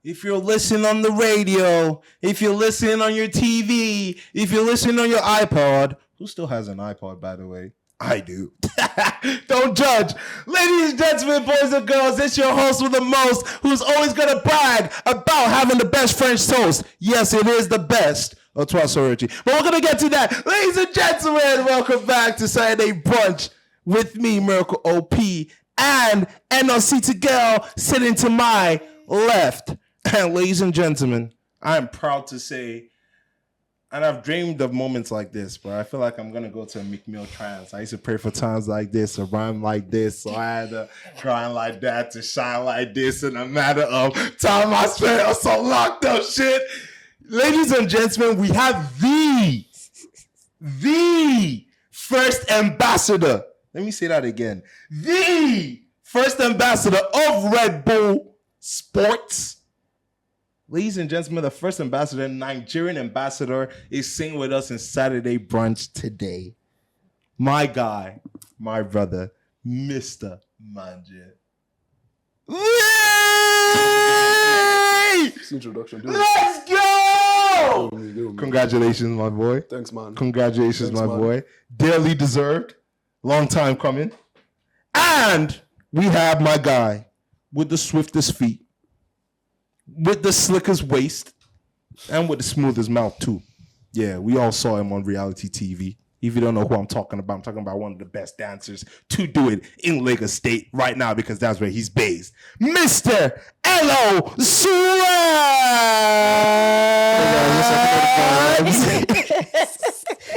if you're listening on the radio, if you're listening on your TV, if you're listening on your iPod, who still has an iPod, by the way? I do. Don't judge. Ladies and gentlemen, boys and girls, it's your host with the most, who's always going to brag about having the best French toast. Yes, it is the best. But we're going to get to that. Ladies and gentlemen, welcome back to Saturday Brunch with me, MiracleOP, and Eno girl sitting to my left. And ladies and gentlemen, I'm proud to say, and I've dreamed of moments like this, but I feel like I'm going to go to a McMill trance. I used to pray for times like this, a rhyme like this, so I had to grind like that to shine like this in a matter of time I spent on some locked up shit. Ladies and gentlemen, we have the first ambassador. Let me say that again. The first ambassador of Redbull Sports. Ladies and gentlemen, the first ambassador, Nigerian ambassador, is singing with us in Saturday Brunch today. My guy, my brother, Mr. Manja. Introduction. Let's go! Congratulations, my boy. Thanks, man. Congratulations, my boy. Dearly deserved. Long time coming. And we have my guy with the swiftest feet, with the slickest waist, and with the smoothest mouth, too. Yeah, we all saw him on reality TV. If you don't know who I'm talking about one of the best dancers to do it in Lagos State right now because that's where he's based. Mr. Eloswag!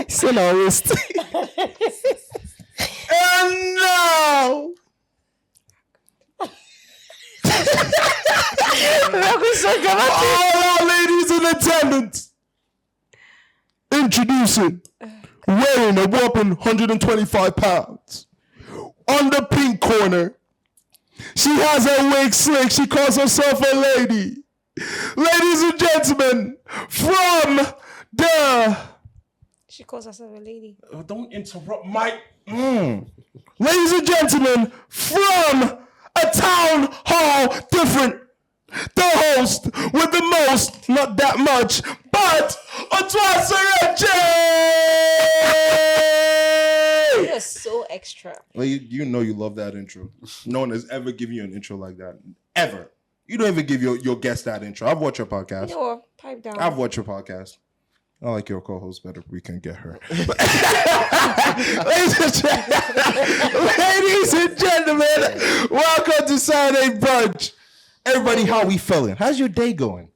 Still always. And now, all our ladies in attendance, introducing, weighing a whopping 125 pounds, on the pink corner, she has her wig slick, she calls herself a lady. Ladies and gentlemen, from the... She calls herself a lady. Oh, don't interrupt my... Ladies and gentlemen, from a town hall different, the host with the most, not that much, but You're so extra. Well, you know you love that intro. No one has ever given you an intro like that. Ever. You don't even give your guest that intro. I've watched your podcast. No, pipe down. I've watched your podcast. I like your co-host better. We can get her. Ladies and gentlemen, welcome to Saturday Brunch. Everybody, how we feeling? How's your day going?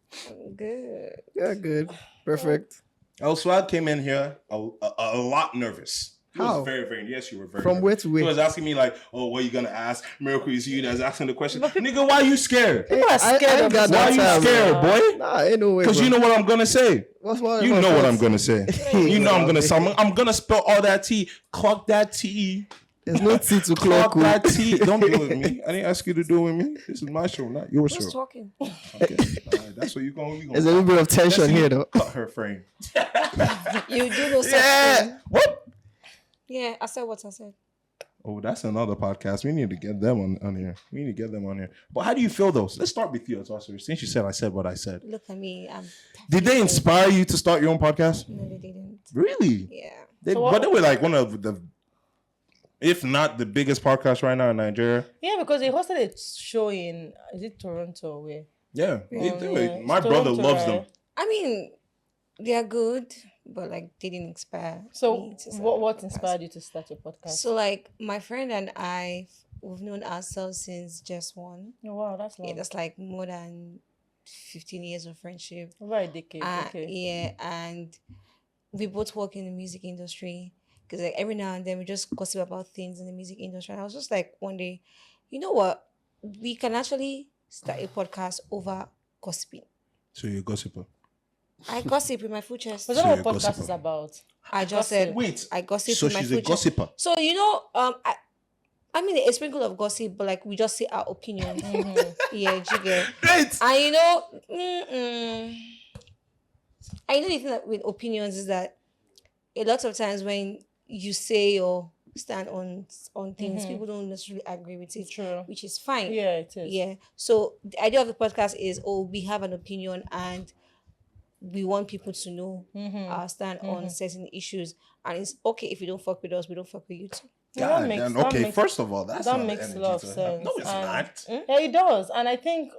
Good. Yeah, good. Perfect. Eloswag came in here a lot nervous. He How? was very, very, yes, you were very From nervous. where to where? He was asking me like, oh, what are you going to ask? Miracle is you that's asking the question. Nigga, why are you scared? People are scared of got this. Why are that you time, scared, boy? Nah, ain't no way. Because you know what I'm going to say. You know what I'm going to say. You know I'm going to say. I'm going to spell all that T. Clock that T. There's no T to Clock clock. that T. Don't do it with me. I didn't ask you to do it with me. This is my show, not your Who's show. talking? Okay. All right. That's what you're going to There's a little bit of tension here, though. Cut her frame. You do know something. Yeah. What? Yeah, I said what I said. Oh, that's another podcast. We need to get them on here. But how do you feel, though? Let's start with you, Oscar. Since you said I said what I said. Look at me. Did they inspire you to start your own podcast? No, they didn't. Really? Yeah. But they were like one of the, if not the biggest podcast right now in Nigeria. Yeah, because they hosted a show in, is it Toronto or where? Yeah, they do it. Yeah. My brother loves them. I mean, they are good, but like they didn't inspire So me to start what a podcast. inspired you to start your podcast? So like my friend and I, we've known ourselves since just one. Oh, wow, that's long. Yeah, that's like more than 15 years of friendship. Over a decade. Okay. Yeah, and we both work in the music industry because like every now and then we just gossip about things in the music industry. And I was just like one day, you know what? We can actually start a podcast over gossiping. So you're a gossiper. I gossip with my full chest. Was So that what you're a podcast gossiper. is about? I just said Wait. I gossip So with my she's full a chest. gossiper. So you know, I mean a sprinkle of gossip, but like we just say our opinions. Yeah, you get. Great. And you know, I know the thing that with opinions is that a lot of times when you say your stand on things. People don't necessarily agree with it, True. which is fine. Yeah, it is. Yeah. So the idea of the podcast is, we have an opinion and we want people to know our stand on certain issues, and it's okay if you don't fuck with us, we don't fuck with you too. God, makes- damn. that Okay, makes- first of all, that's that not makes the a lot of energy to have. sense. No, it's not. Yeah, it does. And I think,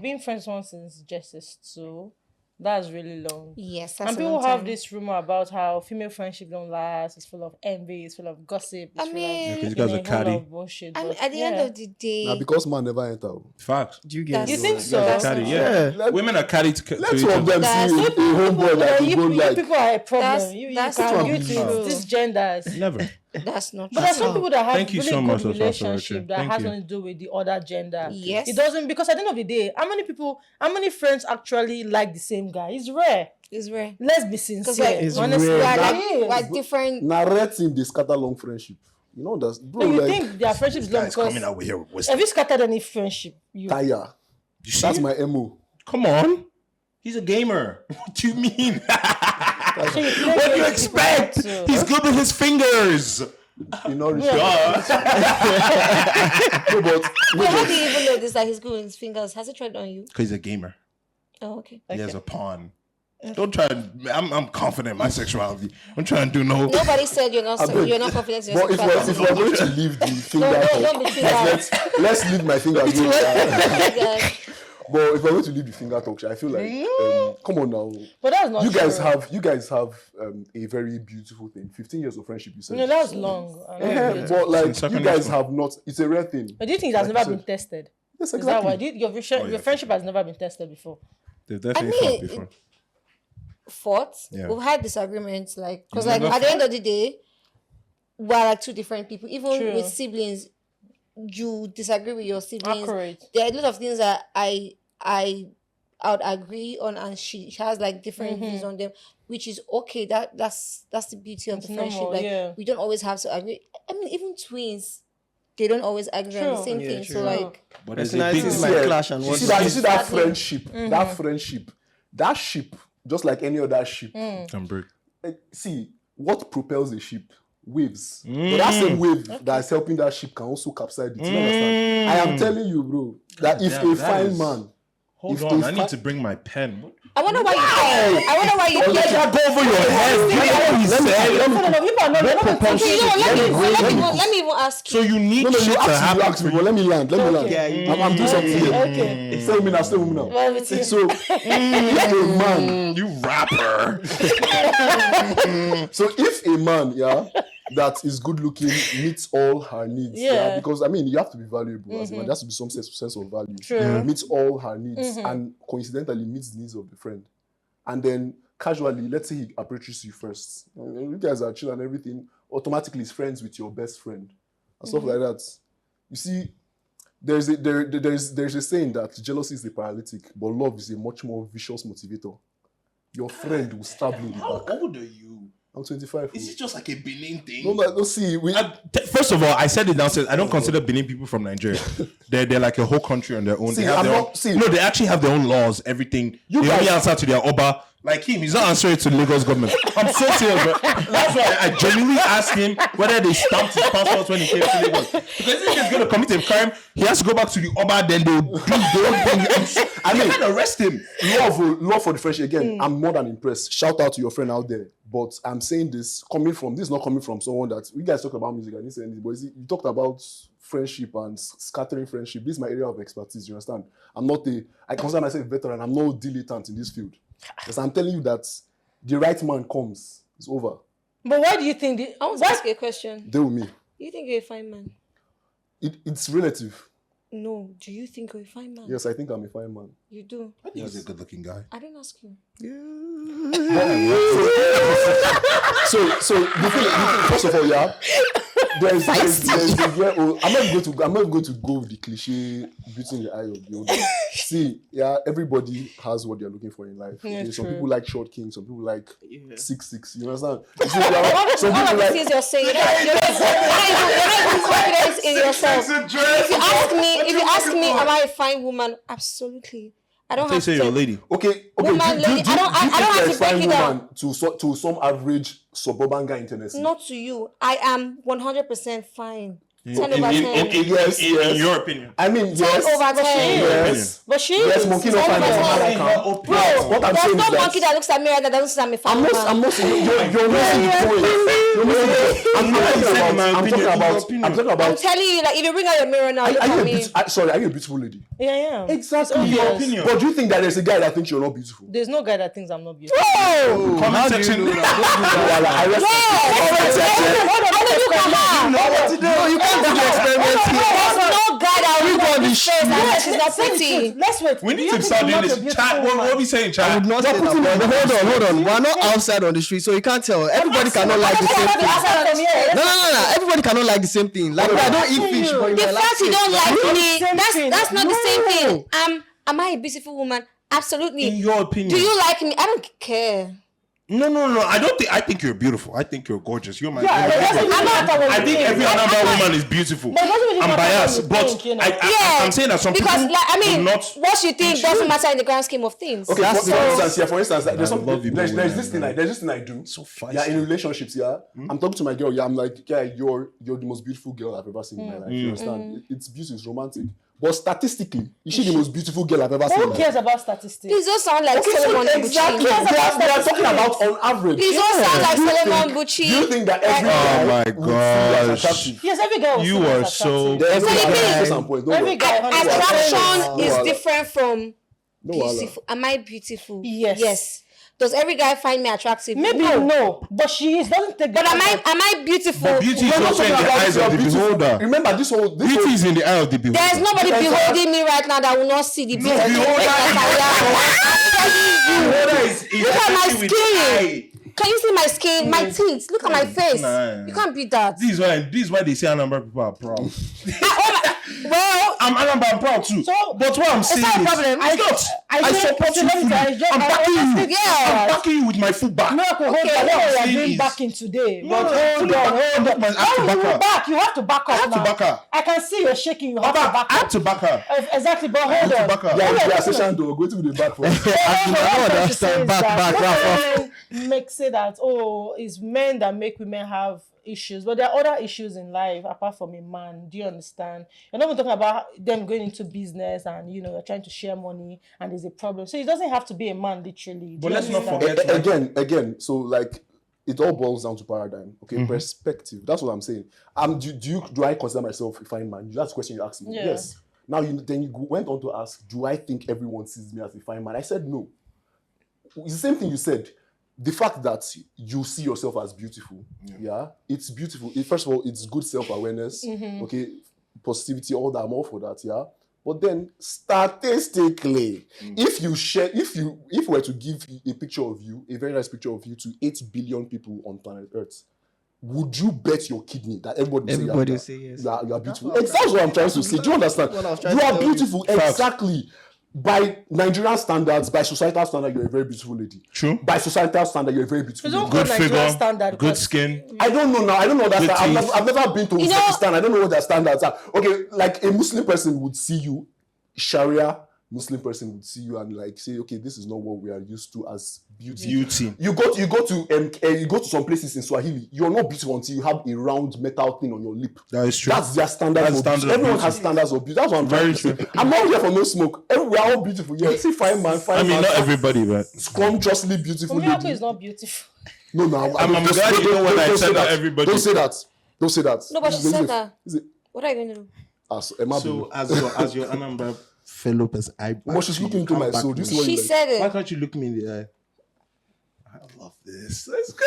being friends once is justice too. That's really long. Yes, that's And a people long have time. this rumor about how female friendship don't last. It's full of envy. It's full of gossip. It's I full mean- of, Because you guys are a whole catty. lot of bullshit. I mean, but at the end yeah. of the day, Now because man never enter. Facts. Do you get That's- You think so? That's Catty, not yeah. Let- Women are catty to Let each two of other. them That's- see a homeboy that you, you go you like. people are a problem. That's- you that's can not you true. these genders. Never. that's not But there's true. some people that have Thank you really so good much, Oswald, relationship that Thank has you. nothing to do with the other gender. Yes. It doesn't, because at the end of the day, how many friends actually like the same guy? It's rare. It's rare. Let's be Because sincere. like, It's Honestly, rare. it is. we're different. Narrating they scatter long friendship. You know that's bro So you like think their friendship is long Guys because coming out with here with have wisdom. you scattered any friendship? You tire. You see That's it? my MO. Come on. He's a gamer. What do you mean? So you play What do you games expect? with people too. He's good with his fingers. You know, Duh. no, but Wait, how do you even know this? That he's good with his fingers. Has he tried on you? Because he's a gamer. Oh, okay. He has a pawn. Don't try and I'm confident in my sexuality. I'm trying to do no. Nobody said you're not beg. you're not confident in your but if we're sexuality. going to leave the finger don't be talk, too loud. let's leave my fingers. Yeah. But if we're going to leave the finger talk, I feel like come on now. But that's not You guys true. have a very beautiful thing. 15 years of friendship, you said. No, that's long. I know Yeah, it is. but like Since you secondary guys school. have not. It's a rare thing. But do you think it has Like never you been said. tested? Yes, Is that why? exactly. Your friendship has never been tested before? They've definitely I mean, fought before. Fought. Yeah. We've had disagreements, like because You like never at the end of the day, we're like two different people. Even True. with siblings, you disagree with your siblings. Accurate. There are a lot of things that I would agree on, and she has like different views on them, which is okay. That's the beauty of It's the friendship. normal, Like yeah. we don't always have to agree. I mean, even twins, they don't always agree on the True. same Yeah, thing. true. So like, But there's a big Personalities Yeah. might clash and You one see that Exactly. friendship, that ship, just like any other ship. Can break. See what propels a ship? Waves. But that same wave that is helping that ship can also capsize it. You understand? I am telling you, bro, that if Damn, a that fine is- man, Hold If on, they I fi- need to bring my pen. I wonder why you Let that go over your head. You know what he said? No, people are not. They're not propulsion. Okay, you know what, Let let me even ask So you. you need no, shit you to ask happen me, for but let me land. Okay. I'm doing something here. Okay. Stay with me now. Stay with me now. Well, it's you. So if a man, you rapper. so if a man, that is good looking meets all her needs, Yeah. because I mean you have to be valuable as a man. There has to be some sense of value. True. Meets all her needs and coincidentally meets the needs of the friend, and then casually, let's say he approaches you first. You guys are chill and everything. Automatically, is friends with your best friend and stuff like that. You see, there's a saying that jealousy is the paralytic, but love is a much more vicious motivator. Your friend will stab you in the How back. old are you? I'm 25. Is it just like a Benin thing? No, see, First of all, I said it downstairs. I don't consider Benin people from Nigeria. They're like a whole country on their own. See, They have I'm their not- own, see- no, they actually have their own laws. Everything. You They only guys- answer to their Oba. Like him, he's not answering to the Lagos government. I'm so serious, bro. That's why I genuinely asked him whether they stamped his passport when he came to Lagos. Because if he's going to commit a crime, he has to go back to the Oba. Then they'll do their own thing. I mean, they can arrest him. love for the friendship again. I'm more than impressed. Shout out to your friend out there. But I'm saying this is not coming from someone that you guys talk about music and this and this, but you talked about friendship and scattering friendship. This is my area of expertise. You understand? I consider myself a veteran. I'm no dilettante in this field. Because I'm telling you that the right man comes. It's over. But why do you think I want to ask you a question. Deal with me. You think you're a fine man? It's relative. No. Do you think you're a fine man? Yes, I think I'm a fine man. You do. I think he's a good-looking guy. I didn't ask you. So the thing, first of all, there's I'm not going to go with the cliche beauty in the eye of the beholder. See, everybody has what they're looking for in life. Yeah, Okay? Some true. people like short kings, some people like 6'6". You understand? All Some of people the like things you're saying, you're not even confident in yourself. If you ask me, am I a fine woman? Absolutely. I don't They have say to. you're a lady. okay. Woman, lady, I don't have to break it down. to some average suburban guy in Tennessee. Not to you. I am 100% fine. 10 In- over 10. okay, Yes, in yes. your opinion. I mean, yes. over 10. Yes. But she Yes, is. monkey no Ten find over out how 10. that come. Bro, What I'm there's saying no is that monkey that looks at me right now that doesn't see me fine. I'm not, you're missing the point. You're missing the point. I'm talking I'm about, telling you, like, if you bring out your mirror now, look are you at a me. are you a beautiful lady? Yeah. Exactly. In your opinion. But do you think that there's a guy that thinks you're not beautiful? There's no guy that thinks I'm not beautiful. Oh! Comment section. No, you can't do the experiment here. There's no guy that will look at this face and say she's not pretty. Let's wait. We need to start doing this. Chat. What are we saying, I chat? would not say that. But hold on. We're not outside on the street, so you can't tell. Everybody cannot like the same thing. No. Everybody cannot like the same thing. Like, I don't eat fish, but you The might like fact you fish. don't like me, thing. that's not the same No. thing. Am I a beautiful woman? Absolutely. In your opinion. Do you like me? I don't care. No. I think you're beautiful. I think you're gorgeous. You're my. Yeah, you're it doesn't beautiful. really matter what I you think think. every other woman is beautiful. But it doesn't really I'm matter what biased, you but think, you know. I'm saying that some because, people like, I mean, will not. what you think doesn't matter in the grand scheme of things. Okay, for instance, like, there's love you, there's man, this thing man. there's this thing I do. So feisty. Yeah, in relationships, yeah. I'm talking to my girl, yeah. I'm like, yeah, you're the most beautiful girl I've ever seen in my life. You understand? It's beautiful, it's romantic. But statistically, is she the most beautiful girl I've ever seen? Who cares about statistics? Please don't sound like Solomon Exactly. Bucci. We are talking about on average. Please don't sound like Do you Solomon think- Bucci. Do you think that every Oh guy my would see you as gosh. attractive? Yes, every guy will You see me are as so- attractive. Every So you guy think- has some point. Don't Every worry. guy has Attraction is wahala. different from No wahala. beautiful. Am I beautiful? Yes. Yes. Does every guy find me attractive? Maybe no, but she is doesn't take. But am I beautiful? But beauty is We're not also in talking the about eyes you're of the beautiful. beholder. Remember this whole Beauty is in the eye of the beholder. There's nobody beholding me right now that will not see the beauty. Look at my skin. Can you see my skin? My teeth. Look at my face. Nah. You can't beat that. This is why they say Anambra people are proud. Well, I'm Anambra, I'm proud too. So, but what I'm saying not a is, problem. I don't. I support you fully. I'm backing you. Yeah. I'm backing you with my full back. Miracle, hold Okay, on. what What I'm we are saying doing is- backing today. No, But no, hold fully back. on. I have to How back will her. you back? You have to back up I have to now. back her. I can see you're shaking. You have to back I have up. to back her. Exactly, but hold I have to on. back her. Yeah, yeah, session though. Go to the back first. Make say that it's men that make women have issues, but there are other issues in life apart from a man. Do you understand? You're not even talking about them going into business and you're trying to share money and there's a problem. So it doesn't have to be a man literally. But Do you let's not understand? forget- Again, so like it all boils down to paradigm, okay? Perspective. That's what I'm saying. Do I consider myself a fine man? That's the question you asked me. Yeah. Yes. Now you went on to ask, do I think everyone sees me as a fine man? I said no. It's the same thing you said. The fact that you see yourself as beautiful, yeah, it's beautiful. First of all, it's good self-awareness, okay, positivity, all that. I'm all for that, yeah. But then statistically, if we were to give a picture of you, a very nice picture of you, to 8 billion people on planet Earth, would you bet your kidney that everybody will say yes. you are beautiful? That's That's what I'm trying to say. Do you understand? What I was trying You to are tell you. beautiful, exactly. By Nigerian standards, by societal standard, you're a very beautiful lady. True. By societal standard, you're a very beautiful So lady. don't Good go Nigerian figure, standard good because- skin. I don't know now. I don't know that. Good teeth. I've never been to You know- Uzbekistan. I don't know what their standards are. Okay, like a Muslim person would see you, Sharia Muslim person would see you and like say, okay, this is not what we are used to as beauty. You go to some places in Swahili. You're not beautiful until you have a round metal thing on your lip. That is true. That's their standards That's of beauty. standard of Everyone beauty. has standards of beauty. That's what I'm Very trying to true. say. I'm not here for no smoke. We are all beautiful. Yeah, see, fine man, fine I mean, man. not everybody, but Scrumptiously beautiful Miracle lady. is not beautiful. No, I'm glad you know when I said that everybody. Don't say that. Don't say that. No, but she Is it- said that. is it- What are you going to do? Emma So Bino. as your Anambra fellow person, But she's looking into my soul. Do you see what She you like? said Why it. can't you look me in the eye? I love this. Let's go.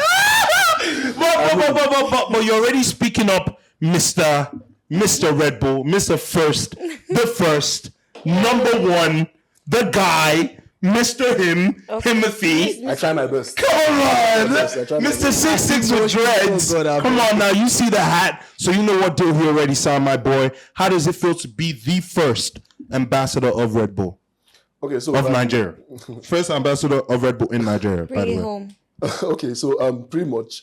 But you're already speaking up, Mr. Redbull, Mr. First, the first, number one, the guy, Mr. Himothy. I try my best. Come on, Yes, I try my Mr. best. 66 with dreads. Oh, God, Come on now, you see the hat, so you know what deal he already signed, my boy. How does it feel to be the first ambassador of Red Bull Okay, so of Nigeria? First ambassador of Red Bull in Nigeria, by Bring the it way. home. okay, so pretty much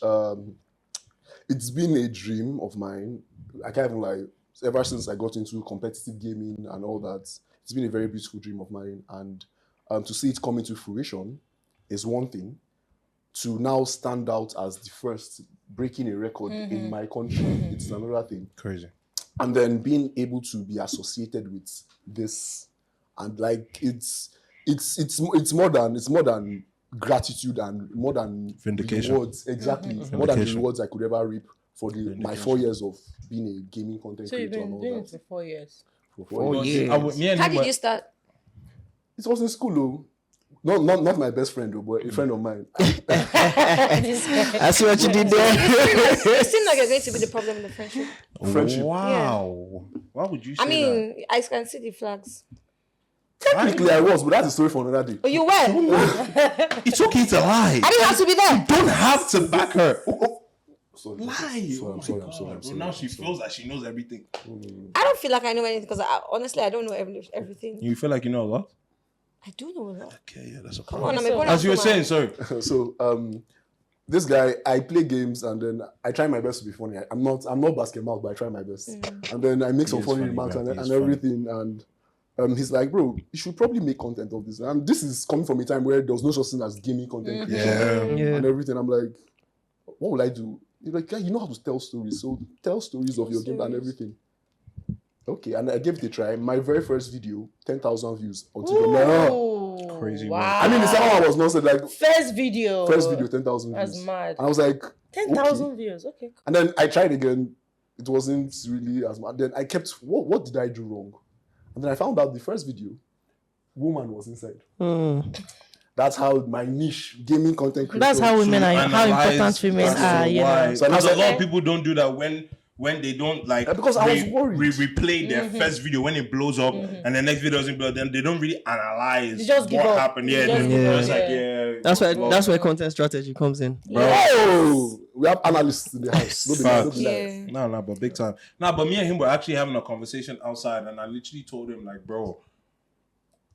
it's been a dream of mine. I can't even lie. Ever since I got into competitive gaming and all that, it's been a very beautiful dream of mine. And to see it coming to fruition is one thing. to now stand out as the first breaking a record in my country, it's another thing. Crazy. And then being able to be associated with this, and like it's more than gratitude and more than Vindication. rewards. Exactly, more than the rewards I could ever reap for my 4 years of being a gaming content So you've creator. been And doing all it that. for 4 years. For 4 years. How did you start? It was in school, though. Not my best friend, though, but a friend of mine. I see what you did there. It seems like you're going to be the problem in the friendship. Friendship. Wow. Why would you say I mean, I can see the flags. Technically, I was, but that's a story for another day. Oh, you were? that? It's okay to lie. I didn't have to be there. Don't have to back her. Sorry. Lie. I'm sorry. Now she feels like she knows everything. I don't feel like I know anything because honestly, I don't know everything. You feel like you know a lot? I do know a lot. Okay, yeah, that's okay. Come on, I'm a grown As you were up saying, woman. sorry. So, this guy, I play games and then I try my best to be funny. I'm not basketball, but I try my best. And then I make some is funny funny, remarks man. and He is everything. And he's like, bro, you should probably make content of this. And this is coming from a time where there was no such thing as gaming content creation Yeah. and everything. I'm like, what will I do? He's like, yeah, you know how to tell stories. So tell stories of your game and everything. Okay, and I gave it a try. My very first video, 10,000 views. Until now. Crazy, Wow. man. I mean, the second one was not like First video, 10,000 views. That's mad. And I was like, 10,000 okay. views. Okay. And then I tried again. It wasn't really as much. Then I kept, what did I do wrong? And then I found out the first video, woman was inside. That's how my niche, gaming content creator. That's how women are. How Analyze important women as to are. You why. know. So Because a that's lot of people don't do that when they don't like because I was worried. replay their first video when it blows up and the next video doesn't blow up, then they don't really analyze They just give what up. happened. They Yeah, just they're give up, just like, yeah. well, That's where content strategy comes in. Oh, we have analysts in the house. No, Facts. Yeah. No, but big time. No, but me and him were actually having a conversation outside, and I literally told him, like, bro,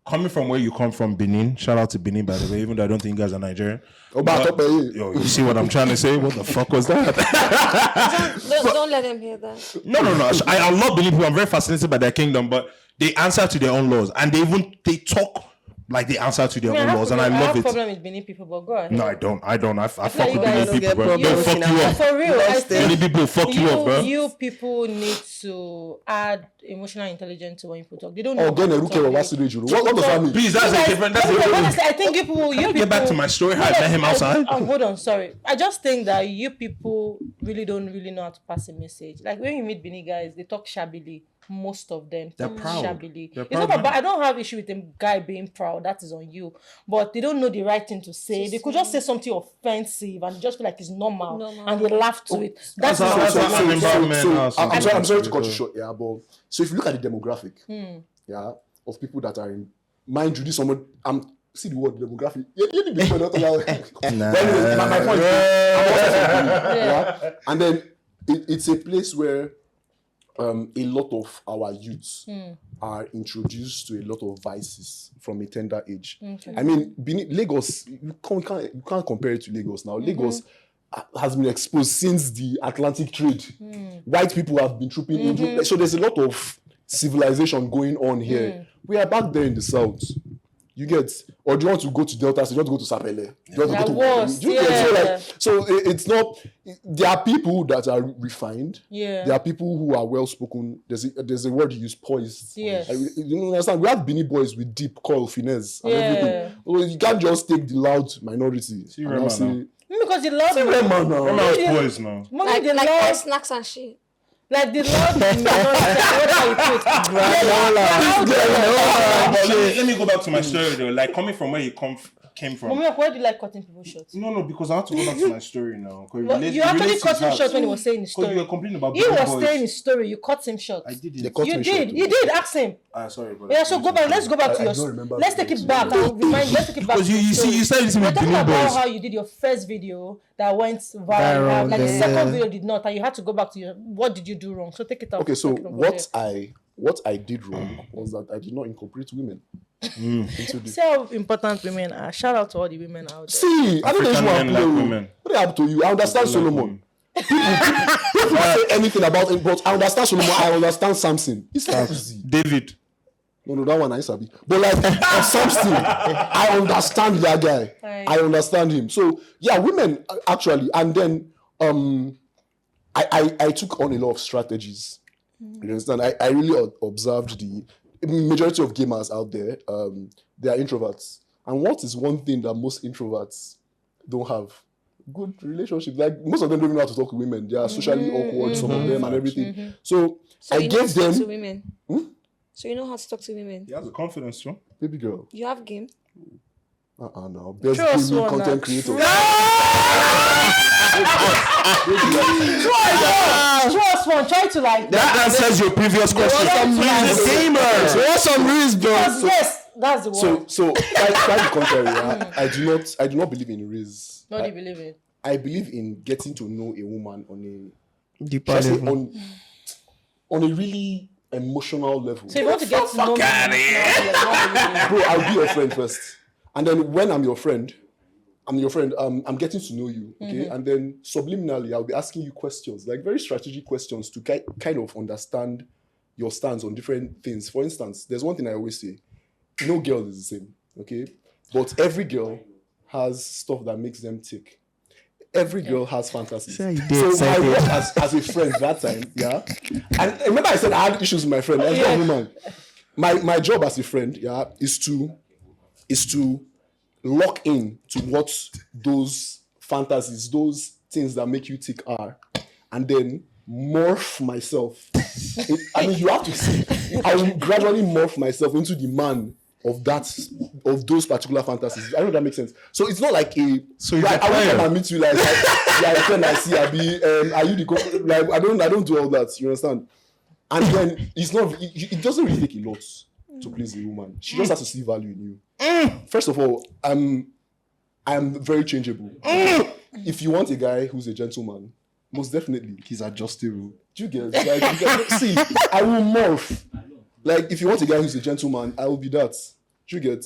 coming from where you come from, Benin, shout out to Benin, by the way, even though I don't think you guys are Nigerian. Yo, you see what I'm trying to say? What the fuck was that? Don't let them hear that. No. I love Benin people. I'm very fascinated by their kingdom, but they answer to their own laws, and they talk like they answer to their own laws, and I love have it. problem with Benin people, but go ahead. No, I don't. I fuck like with you Benin guys people, don't bro. get They'll problems fuck you up. For real, I Benin think people fuck you up, bro. you people need to add emotional intelligence to when people talk. They don't know. Oh, again, how to Eruke talk. Wawasideju. What does that mean? Please, that's a different. That's a different. Honestly, I think you people. Get back to my story. How I met him outside. Hold on, sorry. I just think that you people really don't know how to pass a message. Like when you meet Benin guys, they talk shabbily. Most of them They're talk proud. shabbily. They're It's not proud, about, man. I don't have issue with a guy being proud. That is on you. But they don't know the right thing to say. They could just say something offensive and they just feel like it's normal. And they laugh to it. That's how- not that's what how I an mean. environment. I'm sorry to cut you short, yeah, but so if you look at the demographic, yeah, of people that are in, mind you, this someone, see the word demographic. You need to be not allowed. Nah. But anyway, my point is, I'm also yeah, and then it's a place where a lot of our youths are introduced to a lot of vices from a tender age. Okay. I mean, Lagos, you can't compare it to Lagos now. Lagos has been exposed since the Atlantic trade. White people have been trooping into, so there's a lot of civilization going on here. We are back there in the south. You get, or do you want to go to Delta? So you want to go to Sapele? Do you want to go to? Do you get? So it's not. There are people that are refined. Yeah. There are people who are well spoken. There's a word you use, poised. Yes. You understand? We have Benin boys with deep coil finesse and Yeah. everything. Well, you can't just take the loud minority. See and Rema now say, now. Because the Lord, Rema now. Remember I was poised now. mommy, the Like Lord, snacks and shit. like the Lord, whatever you put. Let me go back to my story though. Like coming from where you came from. Mommy, why do you like cutting people short? No, because I have to go back to my story now. Well, you actually cut him short when he was saying his Because you were story. complaining about He Benin was boys. saying his story. You cut him short. I did They it. cut You me short, did. though. You did. Ask him. Sorry, bro. Yeah, so go back. Let's go back to I your. don't remember Let's the take it story. back. And remind. Let's take it back. Because to you your see, story. you started listening We're with talking Benin about boys. how you did your first video that went viral. Viral, Like the yeah. second video did not, and you had to go back to your. What did you do wrong? So take it off. Okay, so Take it off what I did wrong was that I did not incorporate women into this. See how important women are. Shout out to all the women out there. See, I don't know if African you men like are women. what happened to you? I understand Solomon. People say anything about him, but I understand Solomon. I understand Samson. It's not easy. David. No, that one I sabi. But like on something, I understand that guy. I understand him. So yeah, women actually, and then I took on a lot of strategies. You understand? I really observed the majority of gamers out there. They are introverts, and what is one thing that most introverts don't have? Good relationships. Like most of them don't even know how to talk to women. They are socially awkward, some of them, and everything. So I you know how gave to talk them. to women. So you know how to talk to women. He has the confidence, too. Baby girl. You have game. No. Best Trust gaming one, content creator. Trust one. Try to like. That answers your previous question. Gamers. What some rizz, bro? Yes, that's the one. So quite the contrary. I do not believe in rizz. What do you believe in? I believe in getting to know a woman on Deeper a level. on a really emotional level. So you want to get to know me? Bro, I'll be your friend first. And then when I'm your friend, I'm getting to know you, okay? And then subliminally, I'll be asking you questions, like very strategic questions to kind of understand your stance on different things. For instance, there's one thing I always say, no girl is the same, okay? But every girl has stuff that makes them tick. Every girl has fantasies. So my work as a friend that time, yeah. And remember I said I had issues with my friend. As a woman, my job as a friend, yeah, is to lock in to what those fantasies, those things that make you tick are, and then morph myself. You have to see. I will gradually morph myself into the man of those particular fantasies. I don't know if that makes sense. So it's not like I won't come and meet you like a friend I see. Are you the like I don't do all that. You understand? And then it's not. It doesn't really take a lot to please a woman. She just has to see value in you. First of all, I'm very changeable. If you want a guy who's a gentleman, most definitely he's adjustable. Do you get? See, I will morph. Like, if you want a guy who's a gentleman, I will be that. Do you get?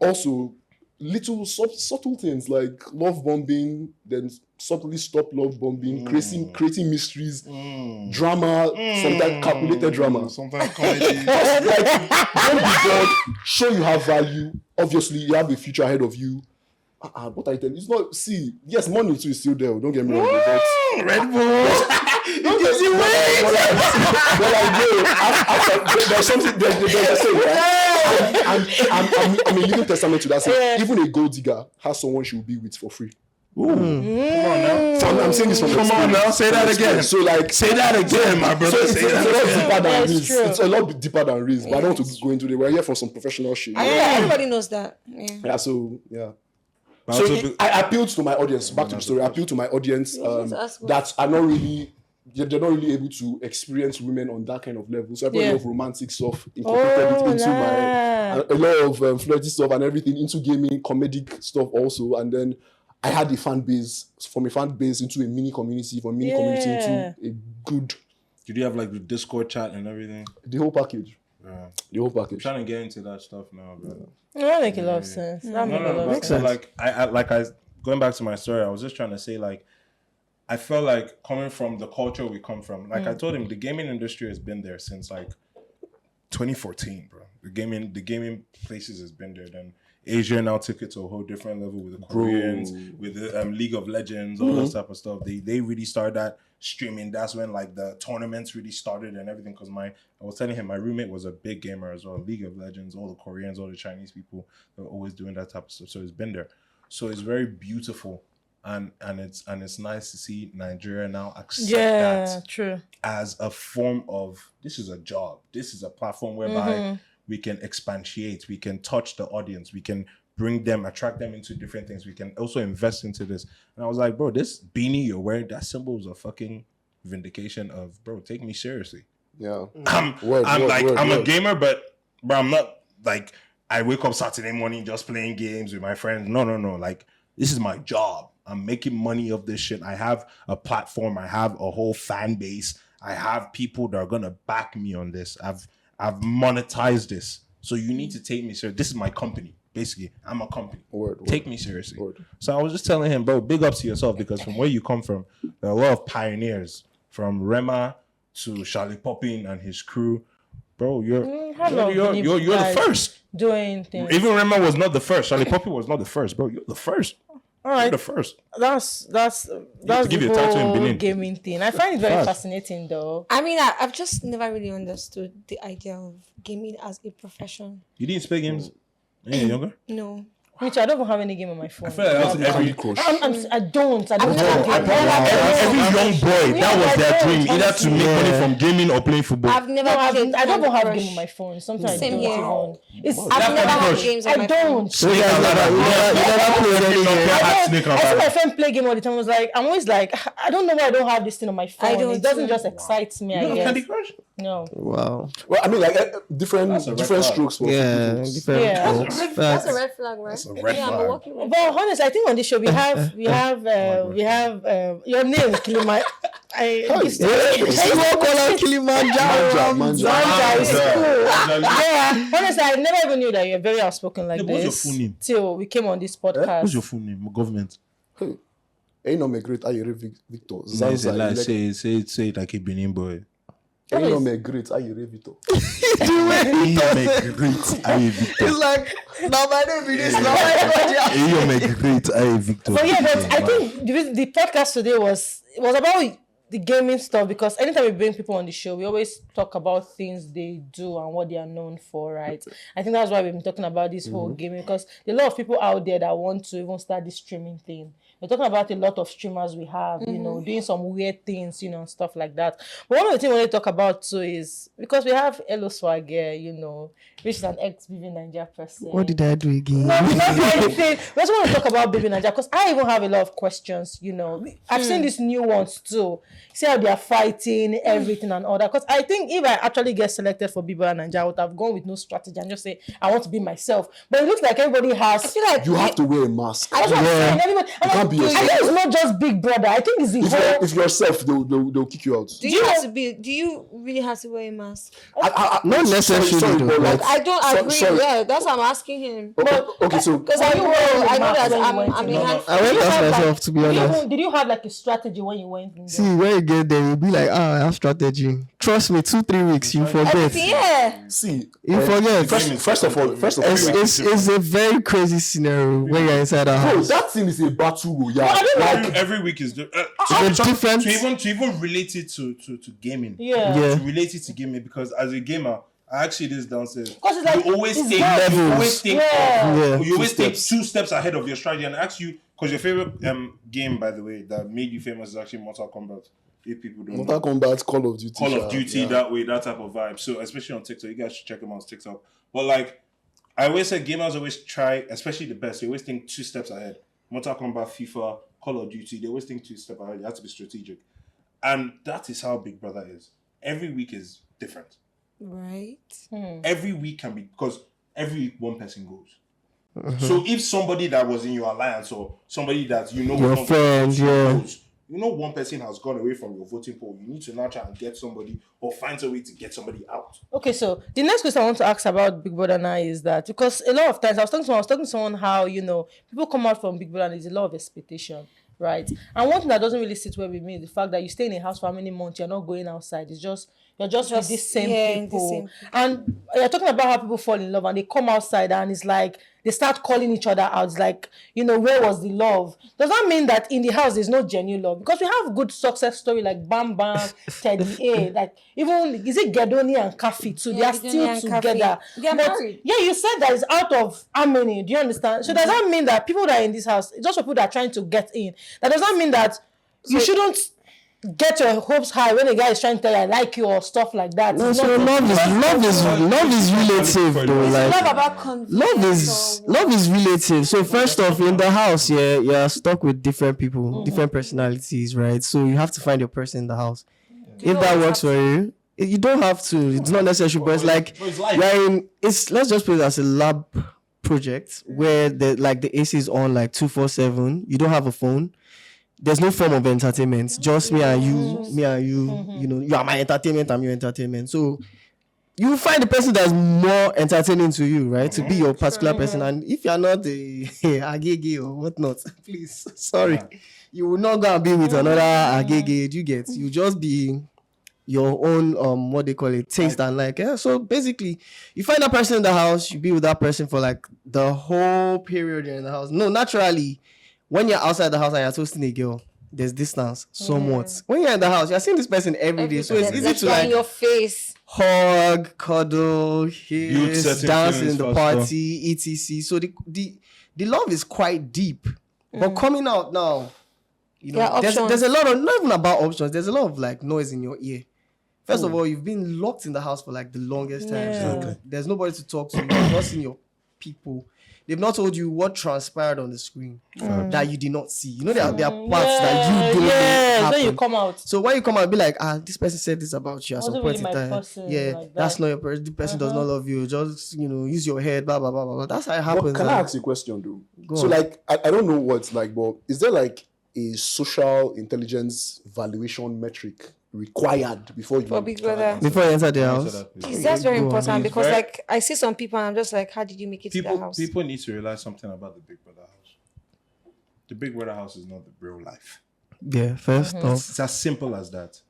Also, little subtle things like love bombing, then subtly stop love bombing, creating mysteries, drama, sometimes calculated drama. Sometimes comedy. Like, don't be bored. Show you have value. Obviously, you have a future ahead of you. What I tell you, it's not. See, yes, money too is still there. Don't get me wrong. But Redbull. don't get me wrong. There's something. There's a saying, right? I'm a living testament to that saying. Even a gold digger has someone she will be with for free. Come on now. So I'm saying this from Come on now. Say that again. So like, say that again, my brother. So it's a lot deeper than That's Rizz. true. It's a lot deeper than Rizz. But I don't want to go into it. We're here for some professional shit. Everybody knows that. Yeah. So yeah. But So also I appealed to my audience. Back to the story. I appealed to my audience ask that are not really. They're not really able to experience women on that kind of level. So I put a lot of romantic stuff, incorporated it into a lot of flirty stuff and everything into gaming, comedic stuff also. And then I had a fan base, from a fan base into a mini community, from a mini community into a good. did you have like the Discord chat and everything? The whole package. Yeah. The whole package. I'm trying to get into that stuff now, bro. That makes a lot of sense. That makes a lot of But sense. like I going back to my story, I was just trying to say like I felt like coming from the culture we come from, like I told him, the gaming industry has been there since like 2014, bro. The gaming places has been there. Then Asia now took it to a whole different level with the Koreans, with the League of Legends, all that type of stuff. They really started that streaming. That's when like the tournaments really started and everything. Because I was telling him my roommate was a big gamer as well. League of Legends, all the Koreans, all the Chinese people, they're always doing that type of stuff. So it's been there. So it's very beautiful. And it's nice to see Nigeria now accept that true. as a form of, this is a job, this is a platform whereby we can expatiate, we can touch the audience, we can bring them, attract them into different things, we can also invest into this. And I was like, bro, this beanie you're wearing, that symbol is a fucking vindication of, bro, take me seriously. Yeah. I'm a gamer, but bro, I'm not like I wake up Saturday morning just playing games with my friends. No. Like, this is my job. I'm making money of this shit. I have a platform. I have a whole fan base. I have people that are gonna back me on this. I've monetized this. So you need to take me seriously. This is my company. Basically, I'm a company. Take me seriously. So I was just telling him, bro, big ups to yourself, because from where you come from, there are a lot of pioneers, from Rema to Charlie Poppin and his crew. bro. how long been you You're the guys first. doing things? Even Rema was not the first. Charlie Poppy was not the first, bro. You're the first. All right, You're the first. that's to the give you a title in whole Benin. gaming thing. I find it very Fast. fascinating, though. I mean, I've just never really understood the idea of gaming as a profession. You didn't play games when you were younger? No. Which I don't even have any game on my phone. I feel like that was every Crush. I don't. I don't never have played every young boy, that was their dream, either to make money from gaming or playing football. I've never No, played. I don't even have Crush. game on my phone. Sometimes Same I don't here. even. It's, I've never had Crush. games on I my phone. don't. So you guys never played any game. I see my friend play game all the time. I was like, I'm always like, I don't know why I don't have this thing on my phone. I don't It doesn't too. just excite me. You I know Candy guess. Crush? No. Wow. Well, I mean, like different That's a red different flag. strokes for Yeah, people. different. Yeah. folks. That's Facts. a red flag, right? That's a red I'm flag. a walking red But flag. honestly, I think on this show we have your name Khalamanja. Hey, you won't call her Khalamanja. Manja. Manja is Manja. cool. Manja. Yeah, honestly, I never even knew that you're very outspoken like Yeah, what's your this full name? till we came on this podcast. What's your full name? Government. Hey, Eno MiracleOP Victor. No, it's a Zanza. lie. Say it like a Benin boy. Eno MiracleOP Victor. It's like, now my name is this, now Victor. But yeah, but I think the podcast today was about the gaming stuff, because anytime we bring people on the show, we always talk about things they do and what they are known for, right? I think that's why we've been talking about this whole gaming, because there are a lot of people out there that want to even start this streaming thing. We're talking about a lot of streamers we have, you know, doing some weird things, you know, and stuff like that. But one of the things we want to talk about too is, because we have Eloswag here, you know, which is an ex-BigbrotherNaija Naija person. What did I do again? No, we don't do anything. We just want to talk about BigbrotherNaija Naija, because I even have a lot of questions, you know. I've seen these new ones too. See how they are fighting, everything and all that. Because I think if I actually get selected for BigbrotherNaija Naija, I would have gone with no strategy and just say, I want to be myself. But it looks like everybody has. I feel like You have to wear a mask. that's what I'm saying. Everybody, You can't be I think it's not just Big Brother. I think it's the whole. If you're yourself, they'll kick you out. Do you really have to wear a mask? Not necessarily, though, but like, I don't agree. sorry. Yeah, that's what I'm asking him. Okay, so Because I know that when you I'm went a in. handful. I went You past have, myself, like, to be honest. Did you have like a strategy when you went in there? See, when you get there, you'll be like, I have strategy. Trust me, 2-3 weeks, you forget. Yeah. see, You forget. First of all, It's a very crazy scenario when you're inside a bro, house. that thing is a battle royale. I don't like. Every week is It's different. to even relate it to gaming. Yeah. Yeah. To relate it to gaming, because as a gamer, I actually this downstairs. 'Cause it's like- you always it's think levels. you always think Yeah. you always think steps. 2 steps ahead of your strategy, and ask you, because your favorite game, by the way, that made you famous is actually Mortal Kombat. If people don't know. Mortal Kombat, Call of Duty. Call of Duty, yeah. that way, that type of vibe. So especially on TikTok, you guys should check them out on TikTok. But like, I always say gamers always try, especially the best, they always think 2 steps ahead. Mortal Kombat, FIFA, Call of Duty, they always think 2 steps ahead. You have to be strategic. And that is how Big Brother is. Every week is different. Right. Every week can be, because every week one person goes. So if somebody that was in your alliance or somebody that you know Your was friend, yeah. goes, you know one person has gone away from your voting poll, you need to now try and get somebody or find a way to get somebody out. Okay, so the next question I want to ask about Big Brother now is that, because a lot of times I was talking to someone how, you know, people come out from Big Brother and there's a lot of expectation, right? And one thing that doesn't really sit well with me is the fact that you stay in a house for how many months, you're not going outside. It's just you're just with these same the people. same And you're talking about how people fall in love and they come outside and it's like they start calling each other out. It's like, you know, where was the love? Does that mean that in the house there's no genuine love? Because we have good success story like Bam Bam, Teddy A, like even is it Gedoni and Kafi too? They are Gedoni still and together. Kafi. They are But married. yeah, you said that it's out of harmony. Do you understand? So does that mean that people that are in this house, it's just for people that are trying to get in? That does not mean that you shouldn't get your hopes high when a guy is trying to tell you I like you or stuff like that. No, It's so not- love is relative though. Love Like about convenience. love is relative. So first off, in the house, you're stuck with different people, different personalities, right? So you have to find your person in the house. If that works for you, you don't have to. It's not necessary, but it's like let's just put it as a lab project where the AC is on like 247. You don't have a phone. There's no form of entertainment. Just me and you. You know, you are my entertainment. I'm your entertainment. So you find the person that's more entertaining to you, right? To be your particular person. And if you're not a agege or whatnot, please, sorry, you will not go and be with another agege. You just be your own what they call it, taste and like. Yeah. So basically, you find that person in the house, you be with that person for like the whole period you're in the house. No, naturally, when you're outside the house and you're toasting a girl, there's distance somewhat. When you're in the house, you're seeing this person every day, so it's easy to like in your face, hug, cuddle, kiss, dance in the faster. party, etc. So the love is quite deep. But coming out now, you know, there's a lot of, not even about options, there's a lot of like noise in your ear. First of all, you've been locked in the house for like the longest time. So there's nobody to talk to. You've not seen your people. They've not told you what transpired on the screen that you did not see. You know, there are parts that you don't know. Then you come out. So when you come out, be like, this person said this about you at some point in time. Like that's not your person. The person does not love you. Just, you know, use your head, blah, blah, blah, blah. That's how it happens. But can I ask you a question, though? So, like, I don't know what it's like, but is there like a social intelligence valuation metric required before you before you enter the house? That's very important because like I see some people and I'm just like, how did you make it to the house? People need to realize something about the Big Brother house. The Big Brother house is not the real life. Yeah, first off. It's as simple as that.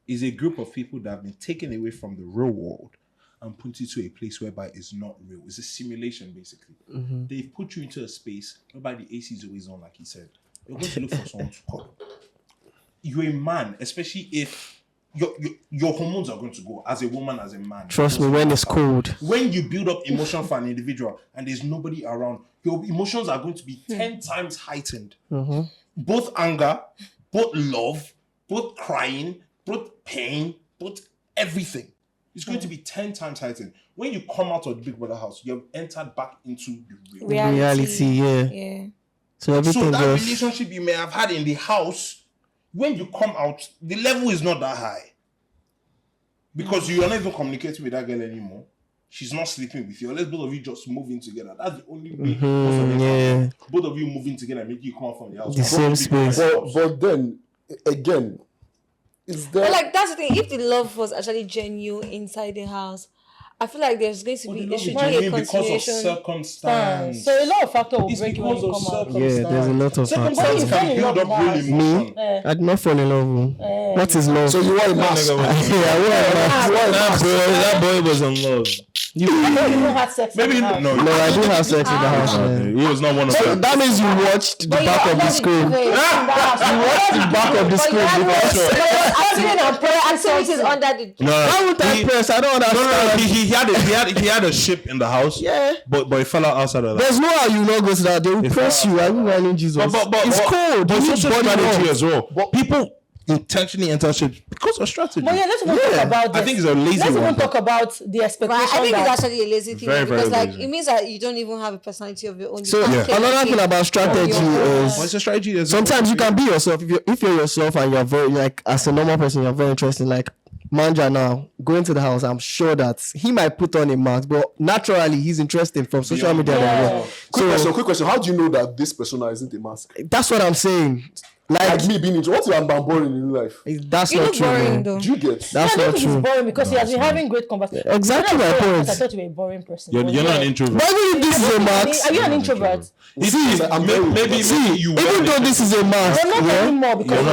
It's a group of people that have been taken away from the real world and put into a place whereby it's not real. It's a simulation, basically. They've put you into a space whereby the AC is always on, like he said. You're going to look for someone to call. You're a man, especially if your hormones are going to go as a woman, as a man. Trust me, when it's cold. When you build up emotion for an individual and there's nobody around, your emotions are going to be 10 times heightened. Both anger, both love, both crying, both pain, both everything. It's going to be 10 times heightened. When you come out of the Big Brother house, you have entered back into the reality. Yeah. So everything that relationship you may have had in the house, when you come out, the level is not that high. Because you are not even communicating with that girl anymore. She's not sleeping with you. Unless both of you just move in together. That's the only way. Both of you moving together make you come out from the house. The same space. But then, again, is there... But like, that's the thing. If the love was actually genuine inside the house, I feel like there's going to be there should be a because of circumstance. So a lot of factors will break you when you come out. Yeah, there's a lot of circumstance can build up real emotion. I did not fall in love. What is love? So you want a mask? That boy was in love. You don't have sex Maybe in the house. No, I do have sex in the house. He was not one of them. That means you watched the back of the screen. You watched the back of the screen. Activities under the Why would I press? I don't understand. He had a ship in the house. Yeah. But he fell out outside of that. There's no how you not go to that. They will press you. I will run Jesus. It's cold. But You it's need also body strategy warmth. as well. But people intentionally enter ships because of strategy. But yeah, let's not talk about this. I think it's a lazy Let's one. even talk about the expectation. I think that it's actually a lazy thing Very, because very like lazy. it means that you don't even have a personality of your own. So another thing about strategy But is it's a strategy. As sometimes you can be yourself. If you're yourself and you're very like as a normal person, you're very interesting. Like Manja now going to the house, I'm sure that he might put on a mask, but naturally he's interesting from social media. Yeah. Quick question. How do you know that this persona isn't a mask? That's what I'm saying. Like me being into what if I'm boring in real life? That's You not look true. boring Man. though. Do you get? That's I not don't think true. it's boring because he has been having great conversations. Exactly my point. I thought you were a boring person. You're not an introvert. But even if this is a mask, Are you an introvert? Maybe you. even though this is a mask, But not anymore because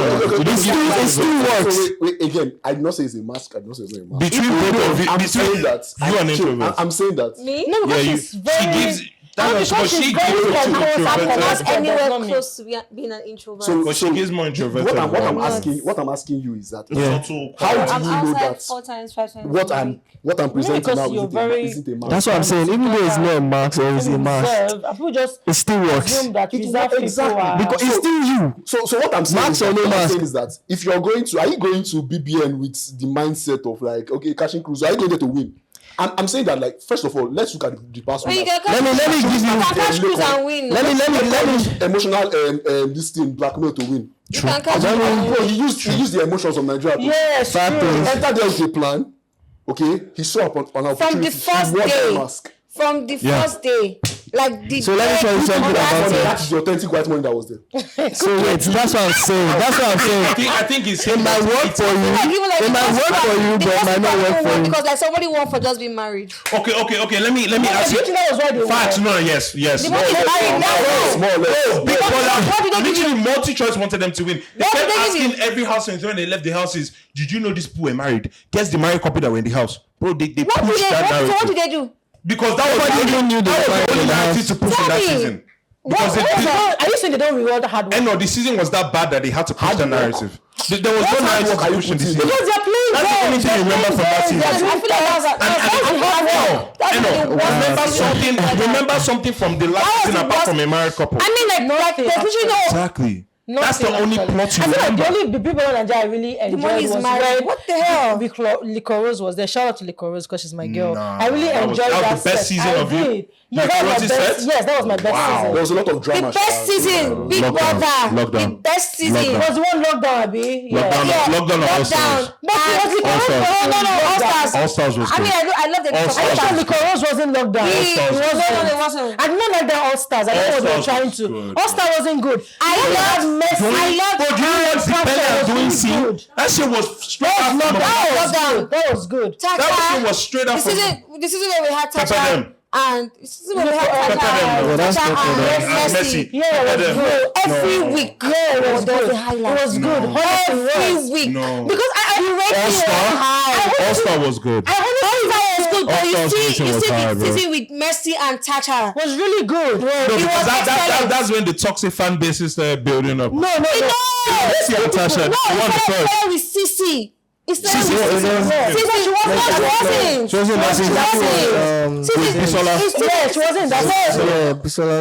it still works. Wait, again, I did not say it's a mask. I did not say it's not a mask. Between both of you, I'm saying that. you and introvert. I'm saying that. Me? no, because Yeah, she's very. she gives I'm not anywhere Does not close to being an introvert. But she gives more introverted. What I'm asking you is that how I'm do you know outside that 4 times, 5 times. what I'm presenting because now you're isn't a mask? That's what I'm saying. Even though it's not a mask or it's a mask, And people just it still works. assume that It reserved works, people are. Because it's still you. So what I'm saying, Mask or no mask? is that if you're going to, are you going to BBN with the mindset of like, okay, catching cruise, are you going there to win? I'm saying that, like, first of all, let's look at the past one. When you get Let me give you. can catch cruise and win. Let me. Emotional this thing blackmail to win. You can catch cruise and Bro, win. he used the emotions of Nigeria. Yes, Fact true. is- Enter there with a plan. Okay, he saw up on an opportunity. From the first He wore that day. mask. From the first day. Like the So let me tell you something about it. That's the authentic white money that was there. So wait, that's what I'm saying. That's what I'm saying. I think it's It might work for you. Like, It might work for you, but it might not work for you. because like somebody won for just being married. Okay. Let me ask you. That was why they Facts, won. no, yes. The money is married. That's More or less. Big What did Brother, they give literally multi-choice wanted them to win. They What kept did they give asking every house when they left the houses, did you know these people were married? Guess the married couple that were in the house. Bro, they pushed that narrative. What did they do? Because that was Nobody even knew they were married in only the narrative house. to push in that Tell me. season. Because Are you saying they don't reward hard work? and no, the season was that bad that they had to push the narrative. There was no narrative to push in the season. Because they're playing That's the only thing you remember from that season. I feel like Remember something from the last That was season the apart worst- from a married couple. I mean, like there's literally no. Exactly. That's the only plot you I feel like remember. the only Big Brother Naija I really enjoyed money is was married. when What the hell? Licorose was there. Shout out to Licorose because she's my girl. Nah, I really that was- enjoyed that that. was the best set. season I of you? did. Yes, that was my Licorase's best. set? Yes, that was my best Wow. season. There was a lot of The drama. best season, Big Lockdown. Brother. Lockdown. The best season. It was the one lockdown, Abi. Yeah. Lockdown or All Stars? But All Stars. All Stars was I good. mean, I love the All I Stars. thought Licorose wasn't lockdown. Stars was it wasn't. I did not like that All Stars. I don't know what they were All Stars trying was to. good, All Star wasn't good. I love Messi. I love Bro, do you know what Ilebaye doing scene? That shit was straight out from That was good. That shit was straight out from The season where we had Pepper Tasha them. and the season where we had Pepper them, no. That's Tasha Pepper them. and Messi. Yeah, it was Pepper them. good. Every week, Yeah, it was there was good. a highlight. It was good. No. Every week. No. Because the rating was high. All Star was good. I want to say that was good, but All Stars season you was see high, the bro. season with Messi and Tasha. Was really good. No, It because was excellent. that's when the toxic fan bases started building up. No. Messi and Tasha, No, they won the it first. started with Sisi. It started Sisi, with it was- Sisi. She wasn't. She wasn't Sisi, Bisola. Yeah, she wasn't that good. Yeah, Bisola.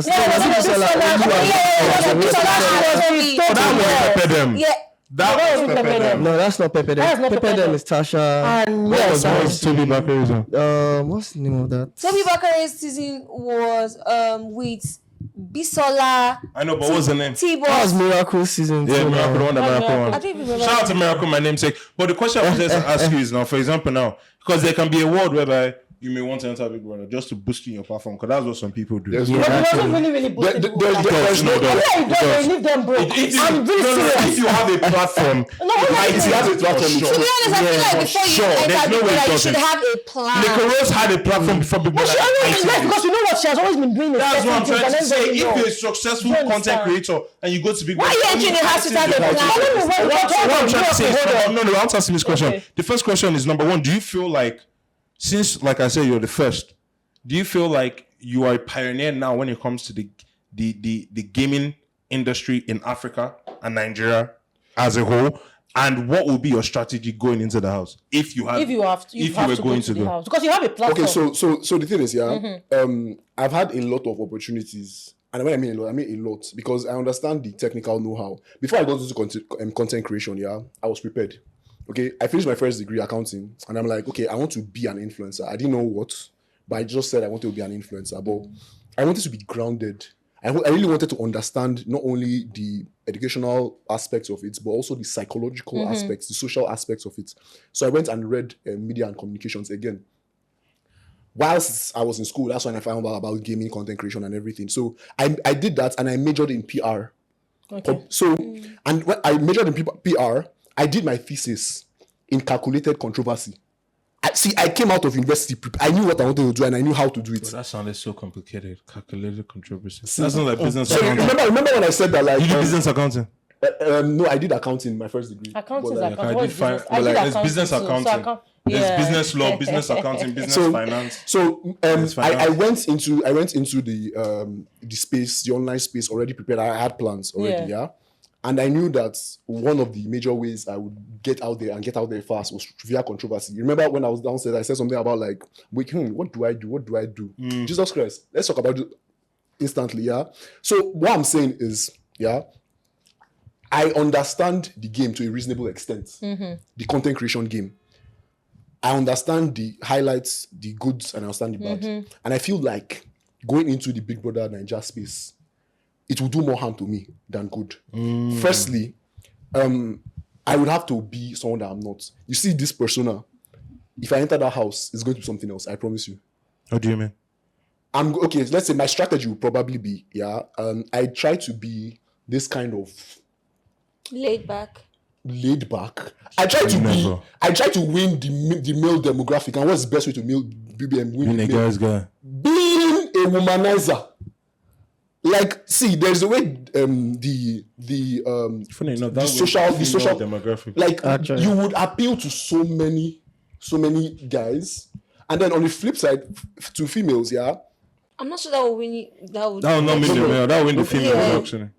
Oh, that was Pepper them. Yeah. That was Pepper them. No, that's not Pepe. That's not Pepe Pepe them them. is Tasha. And What was yes, Toby Bakary? What's the name of that? Toby Bakare's season was with Bisola, I know, but what was the name? T-Boy. That was Miracle season 2. Yeah, Miracle, the one that Miracle I won. think we remember. Shout out to Miracle, my namesake. But the question I was just ask you is now, for example, now, because there can be a world whereby you may want to enter Big Brother just to boost in your platform, because that's what some people do. There's Yeah. no- But it wasn't really boosted. there's no doubt. They leave them broke. If you, I'm really serious. if you have a platform, If you have a platform, To be honest, I feel like before you sure. There's enter no Big way it Brother, you should doesn't. have a plan. Nicolas had a platform before Big Brother. She always left because you know what she has always been doing. That's what I'm certain trying to things, and say. then If they you're a know. successful You content understand? creator and you go to Big Why Brother, you entering the house without a plan? I don't know why What I'm trying to say is, Hold on. no, I want to ask you this question. Okay. The first question is, number one, do you feel like, since, like I said, you're the first, do you feel like you are a pioneer now when it comes to the gaming industry in Africa and Nigeria as a whole? And what will be your strategy going into the house if you have If you have to, if you were to going go to the go? house because you have a platform. Okay, so the thing is, I've had a lot of opportunities, and when I mean a lot, I mean a lot, because I understand the technical know-how. Before I got into content creation, I was prepared. Okay, I finished my first degree accounting, and I'm like, okay, I want to be an influencer. I didn't know what, but I just said I wanted to be an influencer. But I wanted to be grounded. I really wanted to understand not only the educational aspects of it, but also the psychological aspects, the social aspects of it. So I went and read media and communications again. Whilst I was in school, that's when I found out about gaming, content creation, and everything. So I did that, and I majored in PR. Okay. So, and when I majored in PR, I did my thesis in calculated controversy. I came out of university. I knew what I wanted to do, and I knew how to do it. That sounded so complicated. Calculated controversy. That's not like business So accounting. remember when I said that, like, You do business accounting. no, I did accounting in my first degree. Accounting is But, like, accounting. I What did is fine. business? But I like, did there's business accounting too, so accounting. There's business law, business accounting, business finance. So Business finance. I went into the space, the online space already prepared. I had plans already, yeah. And I knew that one of the major ways I would get out there and get out there fast was via controversy. You remember when I was downstairs, I said something about like, wait, what do I do? What do I do? Jesus Christ. Let's talk about it instantly, yeah? So what I'm saying is, yeah, I understand the game to a reasonable extent. The content creation game. I understand the highlights, the goods, and I understand the bad. And I feel like going into the Big Brother Naija space, it will do more harm to me than good. Firstly, I would have to be someone that I'm not. You see this persona, if I enter that house, it's going to be something else. I promise you. What do you mean? I'm okay. Let's say my strategy would probably be, I try to be this kind of Laid back. I try to win the male demographic. And what's the best way to win Being a guy's guy. Being a womanizer. Like, see, there's a way Funny enough, the that social demographic. like Actually. you would appeal to so many guys, and then on the flip side to females, I'm not sure that will win. That would That will not win the male. That will win the female Yeah. actually.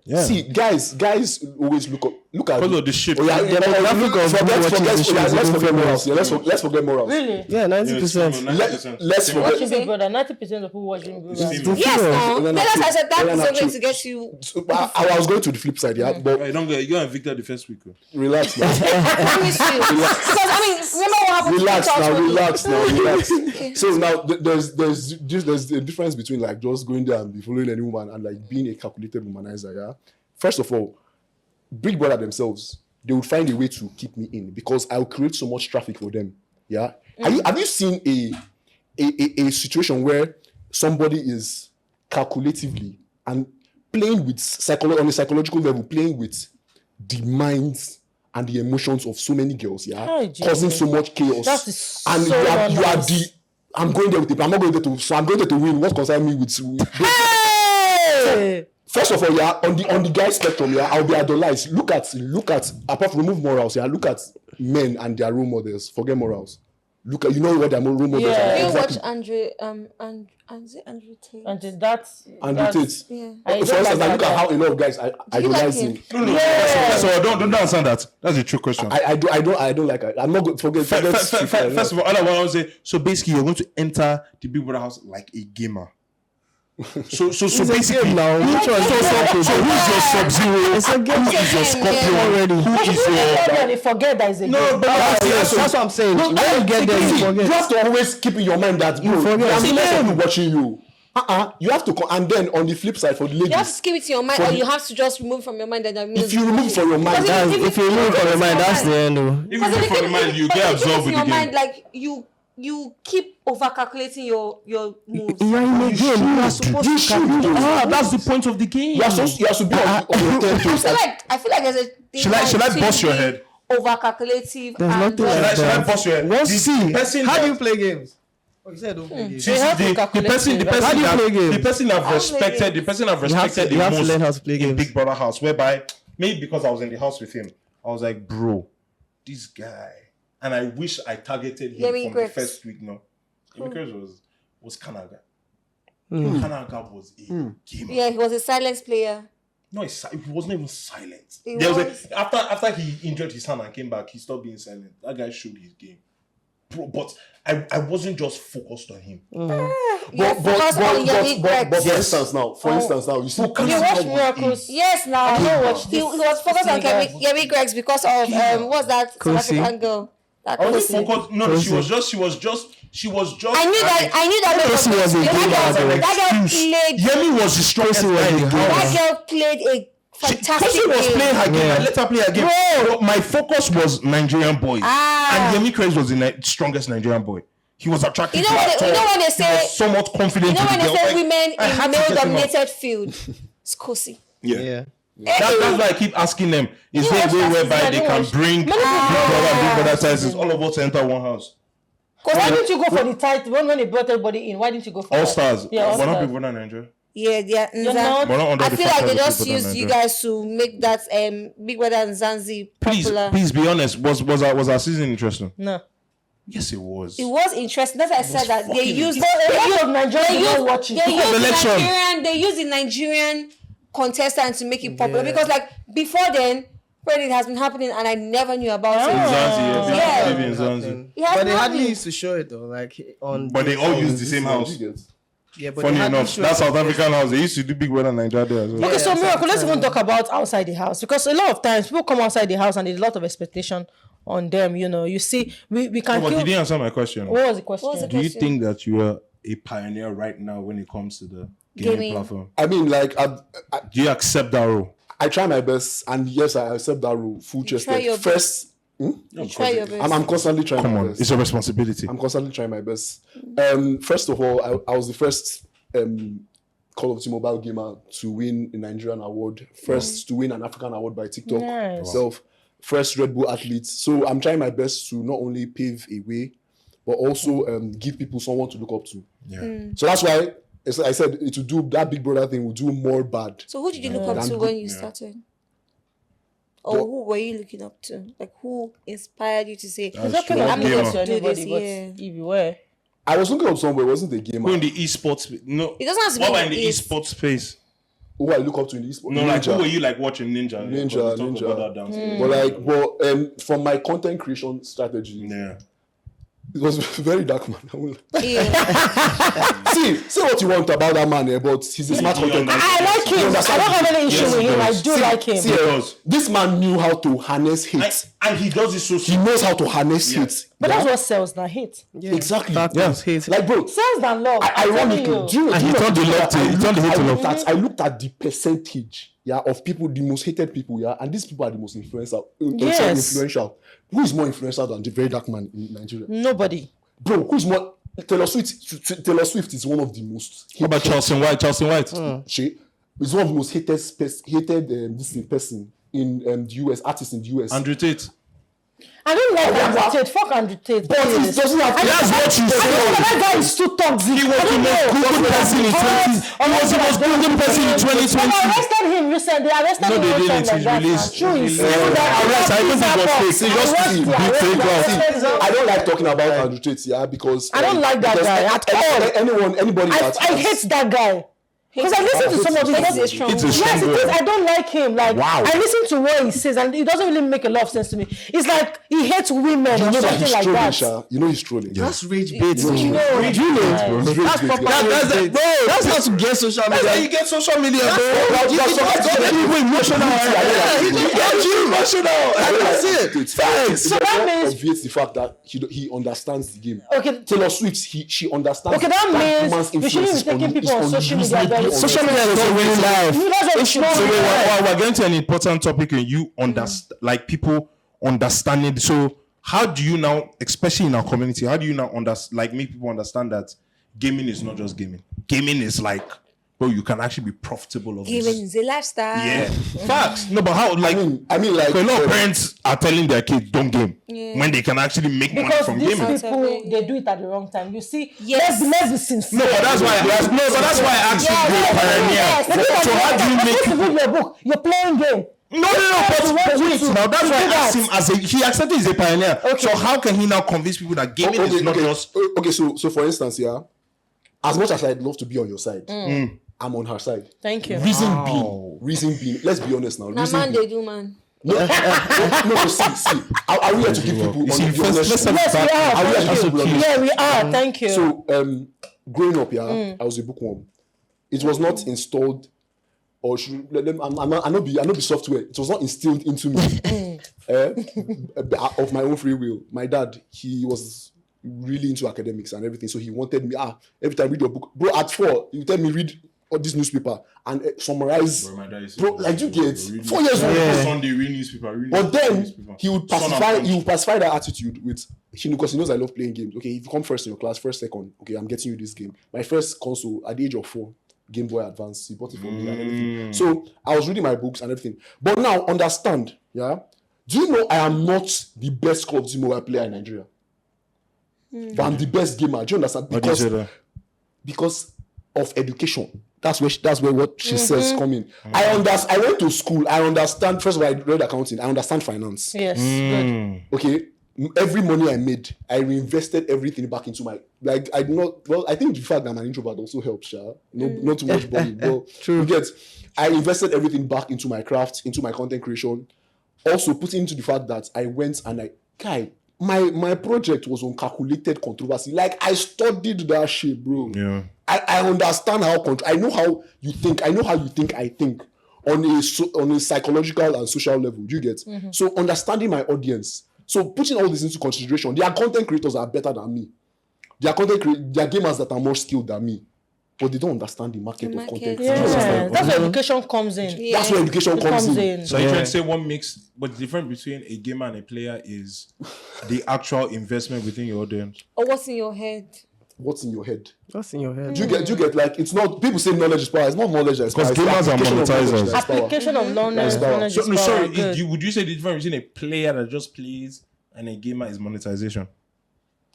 Yeah. See, guys always look at Because of the shit. Oh, yeah, demographic of who watches the show is let's even forget morals. females. Yeah, let's forget morals. Really? Yeah, 90%. Let's forget. Watching Big Brother, 90% of people watching Big Brother. Female. Yes, no. No, no, Tell us I said that no, is no, something true. to get you. So, I was going to the flip side, but You don't get you and Victor the first week. relax now. I promise you. Because I mean, remember what happened to relax TikTok? now. So now there's a difference between like just going there and be following any woman and like being a calculated womanizer. Yeah. First of all, Big Brother themselves, they would find a way to keep me in because I'll create so much traffic for them. Yeah. Have you seen a situation where somebody is calculatively and playing with on a psychological level, playing with the minds and the emotions of so many girls, Oh, causing Jesus. so much chaos. That is And so you are nice. I'm going there with it. I'm not going there I'm going there to win. What concerns me with Hey! First of all, on the guy spectrum, I'll be idolized. Look at apart from remove morals, look at men and their role models. Forget morals. Look at what their role models Yeah. are. You Exactly. watch Andre Andrew Tate. And that's Andrew Tate. Yeah. For instance, look at how a lot of guys idolize like him. him? Yeah. So don't understand that. That's a true question. I don't like it. I'm not going to forget. First of all I want to say, so basically you're going to enter the Big Brother house like a gamer. So basically now. Which one? so who's your Sub-Zero? It's a game. Who is your Scorpion already? Who But is you your already forget that is a No, game. but That's what I'm saying. When you get there, you You forget. have to always keep in your mind that bro, forget. there are See, millions of people watching you. You have to and then on the flip side for the You have to ladies, keep it to your mind, For or the- you have to just remove from your mind that means if you remove from your mind, Because If you remove from your mind, that's the end. Though. If you remove from your mind, you get absorbed with the your game. mind, like you keep over calculating your moves. You're in a game. You are supposed You to should calculate. do. That's the point of the game. you are supposed to be on your 10 toes. I feel like there's a thing. Should I between bust your being head? Over calculative. There's and nothing like Should I that. bust your head? What's The person How that- do you play games? Oh, you said don't play games. See, You have to the calculate person, it. the How person, do you that, play games? the person I've How do you play respected, the games? person I've You have respected to the most learn how to play in games. Big Brother house, whereby maybe because I was in the house with him, I was like, bro, this guy, and I wish I targeted him Yemi from Grex. the first week. No, Yemi Grex was Kanaga. Mm. Kanaga was a gamer. Yeah, he was a silence player. No, he wasn't even silent. He There was was. after he injured his hand and came back, he stopped being silent. That guy showed his game. Bro, but I wasn't just focused on him. You focus on Yemi but Grex. for instance now, you see, Who can- You watch Miracles. Yes, now I don't watch he was focused on Yemi Grex because of what's that South Kosi. African girl? That I wasn't Kosi. focused. No, she was just. I knew that. Kosi was a good That girl played. Yemi was the strongest Kosi was guy in the a good house. That girl played a fantastic Kosi was game. playing her game. Yeah. I let her play her game. But my focus was Nigerian boys. Ah. And Yemi Craze was the strongest Nigerian boy. He was attractive. You know what they He say? was somewhat confident. You know with when the they girl. say Like, women I had in to get him out. male-dominated field, it's Kosi. Yeah. Yeah. That's why I keep asking them. Is You there a watch way that whereby season? they I can don't bring Big Brother sizes, all of us to enter one house? Why didn't you go for the title when they brought everybody in? Why didn't you go for All that? stars. Yeah, all We're not stars. Big Brother Naija. Yeah, You're not. We're not under I the feel like they franchise of just Big Brother used you Naija. guys to make that Big Brother and Zanzi popular. Please be honest. Was our season interesting? No. Yes, it was. It was interesting. That's why I said that they fucking used A lot of Nigerians don't watch it. they used the Nigerian contestant to make it popular Yeah. because like before then, when it has been happening and I never knew about In it. Zanzi, Yeah. Maybe in Zanzi. It has But they been hardly happening. used to show it though, like on. But they all use the same house. Yeah, but Funny they hardly enough, show that it. South African house, they used to do Big Brother Naija there as well. Okay, so Yeah, Miracle, let's sometimes. even talk about outside the house because a lot of times people come outside the house and there's a lot of expectation on them. You see, we can But kill. he didn't answer my question. What was the question? What was it? Do you question? think that you are a pioneer right now when it comes to the gaming Gaming. platform? I mean, like Do you accept that role? I try my best, and yes, I accept that role full try chested. your First, You try your best. I'm constantly trying Come my on, best. it's a responsibility. I'm constantly trying my best. First of all, I was the first Call of Duty mobile gamer to win a Nigerian award. First to win an African award by TikTok itself. First Redbull athlete. So I'm trying my best to not only pave a way, but also give people someone to look up to. Yeah. So that's why I said it will do that Big Brother thing will do more bad. So who did you look up to when you started? Or who were you looking up to? Like who inspired you to say, It's okay, I'm going not to do this, but yeah. if you were. I was looking up somewhere, it wasn't a gamer. Who in the esports? No, It doesn't have to be what about in in the east. esports space? Who I look up to in the esports? No, like who were you like watching Ninja? Ninja. But like, from my content creation strategy, Yeah. it was very dark, man. Yeah. See what you want about that man, but he's a smart content. I like him. I don't have any issue with him. I do like him. See, this man knew how to harness hate. And he does it so He knows how to harness hate. But that's what sells now, hate. Yeah. Exactly. That's hate. Like, bro, Sells than love. ironically, do you know And he turned the love to- he turned the hate to love. I looked at the percentage, of people, the most hated people, and these people are the most influential. Who is more influential than the very dark man in Nigeria? Nobody. Bro, who is more? Taylor Swift is one of the most. What about Chelsea White? She is one of the most hated person in the US, artist in the US. Andrew Tate. I don't like Andrew Tate. Fuck Andrew Tate. But it doesn't have. That's what you I don't know, that guy is too toxic. He was the most good person in 2020. They arrested him recently. They arrested No, him they didn't. recently. He's Like released. that. True, he's He's released. I think it was fake. He just big fake out. I don't like talking about Andrew Tate, because I don't like that guy at all. Anybody I hate that guy. Because I listen to some of his It's a strong It's a word. strong Yes, it is. word. I don't like him. Like, Wow. I listen to what he says, and it doesn't really make a lot of sense to me. It's like he hates women or You know that something he's like trolling, that. Sha. You know he's trolling. That's rage bait. No, Rage bait, bro. He's That's rage bait, proper yeah. rage bait. Bro, that's how to get social media. That's how you get social media, bro. That's people emotional. Yeah, He just gets you emotional. That's it. Facts. So that means- obviates the fact that he understands the game. Okay. Taylor Swift, she understands. Okay, that woman's means we shouldn't influence be taking people on social media. unreasonably Social media is a real life. That's what So we're getting to an important topic, and you understand, like people understanding. So how do you now, especially in our community, how do you now make people understand that gaming is not just gaming? Gaming is like, bro, you can actually be profitable of Gaming this. is a lifestyle. Yeah, facts. No, but how? Like, I mean, like a lot of parents are telling their kids don't game when they can actually make money because from these gaming. people they do it at the wrong time. You see, Yes. let's be sincere. No, but that's why I asked. No, but that's why I asked you to be a pioneer. So how do you make? to read your book? You're playing game. No, but wait. Now that's why I asked him as he accepted he's a pioneer. Okay. So how can he now convince people that gaming is not just? Okay, so for instance, as much as I'd love to be on your side, I'm on her side. Thank you. Reason being, let's be honest now. Nah, Reason man, being, they do, man. no, see. Are we here to give people? You see, on the honest- let's Yes, we Are we are. actually Thank you. people Yeah, we are. Thank you. So, growing up, I was a bookworm. It was not installed, or should I not be software. It was not instilled into me of my own free will. My dad, he was really into academics and everything, so he wanted me. Every time I read your book, bro. At 4, he would tell me read all this newspaper and summarize. Bro, like you get 4 years old. Sunday read newspaper. But then he would pacify that attitude with because he knows I love playing games. Okay, if you come first in your class, first, second, okay, I'm getting you this game. My first console at the age of 4, Game Boy Advance. He bought it for me and everything. So I was reading my books and everything. But now understand, do you know I am not the best Call of Duty mobile player in Nigeria? But I'm the best gamer. Do you understand? Because of education. That's where what she says come in. I went to school. I understand. First of all, I read accounting. I understand finance. Yes. Good. Okay. Every money I made, I reinvested everything back into my I think the fact that I'm an introvert also helps, not too much money. True. I invested everything back into my craft, into my content creation. Also put into the fact that I went and my project was on calculated controversy. Like I studied that shit, bro. Yeah. I understand I know how you think. I know how you think I think on a psychological and social level. Do you get? So understanding my audience. So putting all this into consideration, their content creators are better than me. There are gamers that are more skilled than me. but they don't understand the market, The of market. content. Yeah, that's where education comes in. Yeah. That's where education It comes in. So you're trying to say what makes, but the difference between a gamer and a player is the actual investment within your audience. Or what's in your head? What's in your head? What's in your head? Do you get like, it's not, people say knowledge is power. It's not knowledge that is power. Because It's the gamers are application of knowledge monetizers. that is power. Application of knowledge, That's power. knowledge So, is no, power. sorry, Good. would you say the difference between a player that just plays and a gamer is monetization?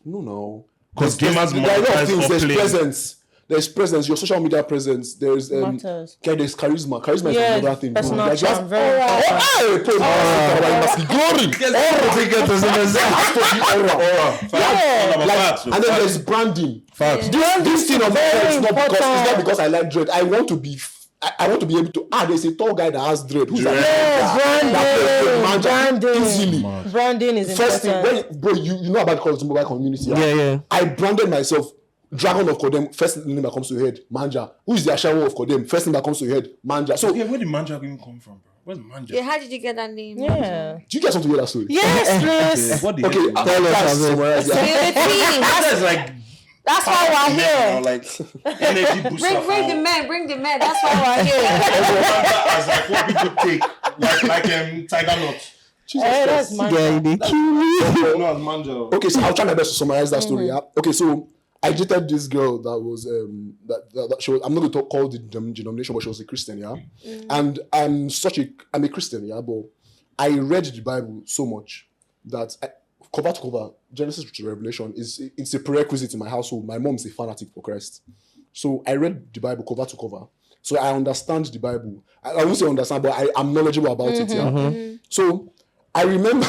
No. Because gamers There are a lot of monetize things. off There's playing. presence. There's presence. Your social media presence. There's Matters. okay, there's charisma. Charisma is Yeah, another thing. bro. personal Like, you have charm, very important. glory. Facts. And then there's branding. Facts. This thing of Very it's not because it's not important. because I like dread. I want to be. I want to be able to. There's a tall guy that has dread. Who's like, Branding. easily. Branding is First thing, important. bro, you know about the mobile community. Yeah. I branded myself. Dragon of Kodem, first name that comes to your head, Manja. Who is the Ashawo of Kodem? First name that comes to your head, Manja. So, Yeah, where did Manja even come from, bro? Where's Manja? Yeah, how did you get that name? Yeah. do you guys want to hear that story? Yes, please. What the Okay, heck? tell us. Summarize Spill that. the tea. That's like That's why we're here. like energy booster. Bring the men. That's why we're here. As like what people take, like tiger nuts. Jesus Hey, Christ. that's my Yeah, they kill me. No, as Manja. Okay, so I'll try my best to summarize that story. Yeah? Okay, so I dated this girl that was that she was. I'm not going to call the denomination, but she was a Christian, yeah. And I'm a Christian, yeah. But I read the Bible so much that cover to cover, Genesis to Revelation it's a prerequisite in my household. My mom is a fanatic for Christ, so I read the Bible cover to cover. So I understand the Bible. I won't say understand, but I'm knowledgeable about it. Yeah. So I remember,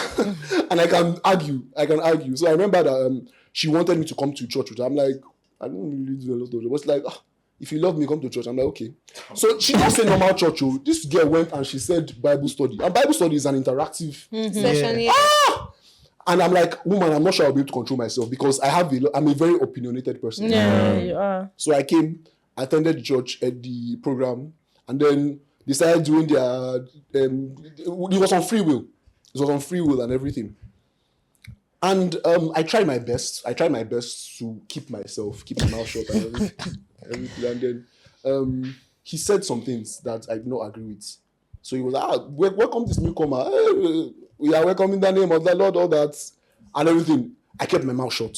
and I can argue. So I remember that she wanted me to come to church with her. I'm like, I don't really do a lot of it. But it's like, if you love me, come to church. I'm like, okay. So she just said normal church. Oh. This girl went and she said Bible study. And Bible study is an interactive Session, yeah. And I'm like, woman, I'm not sure I'll be able to control myself because I'm a very opinionated person. Yeah, you are. So I came, attended the church at the program, and then they started doing their. It was on free will. It was on free will and everything. And I tried my best. To keep my mouth shut and everything. And then he said some things that I did not agree with. So he was like, welcome this newcomer. We are welcoming the name of the Lord, all that, and everything. I kept my mouth shut.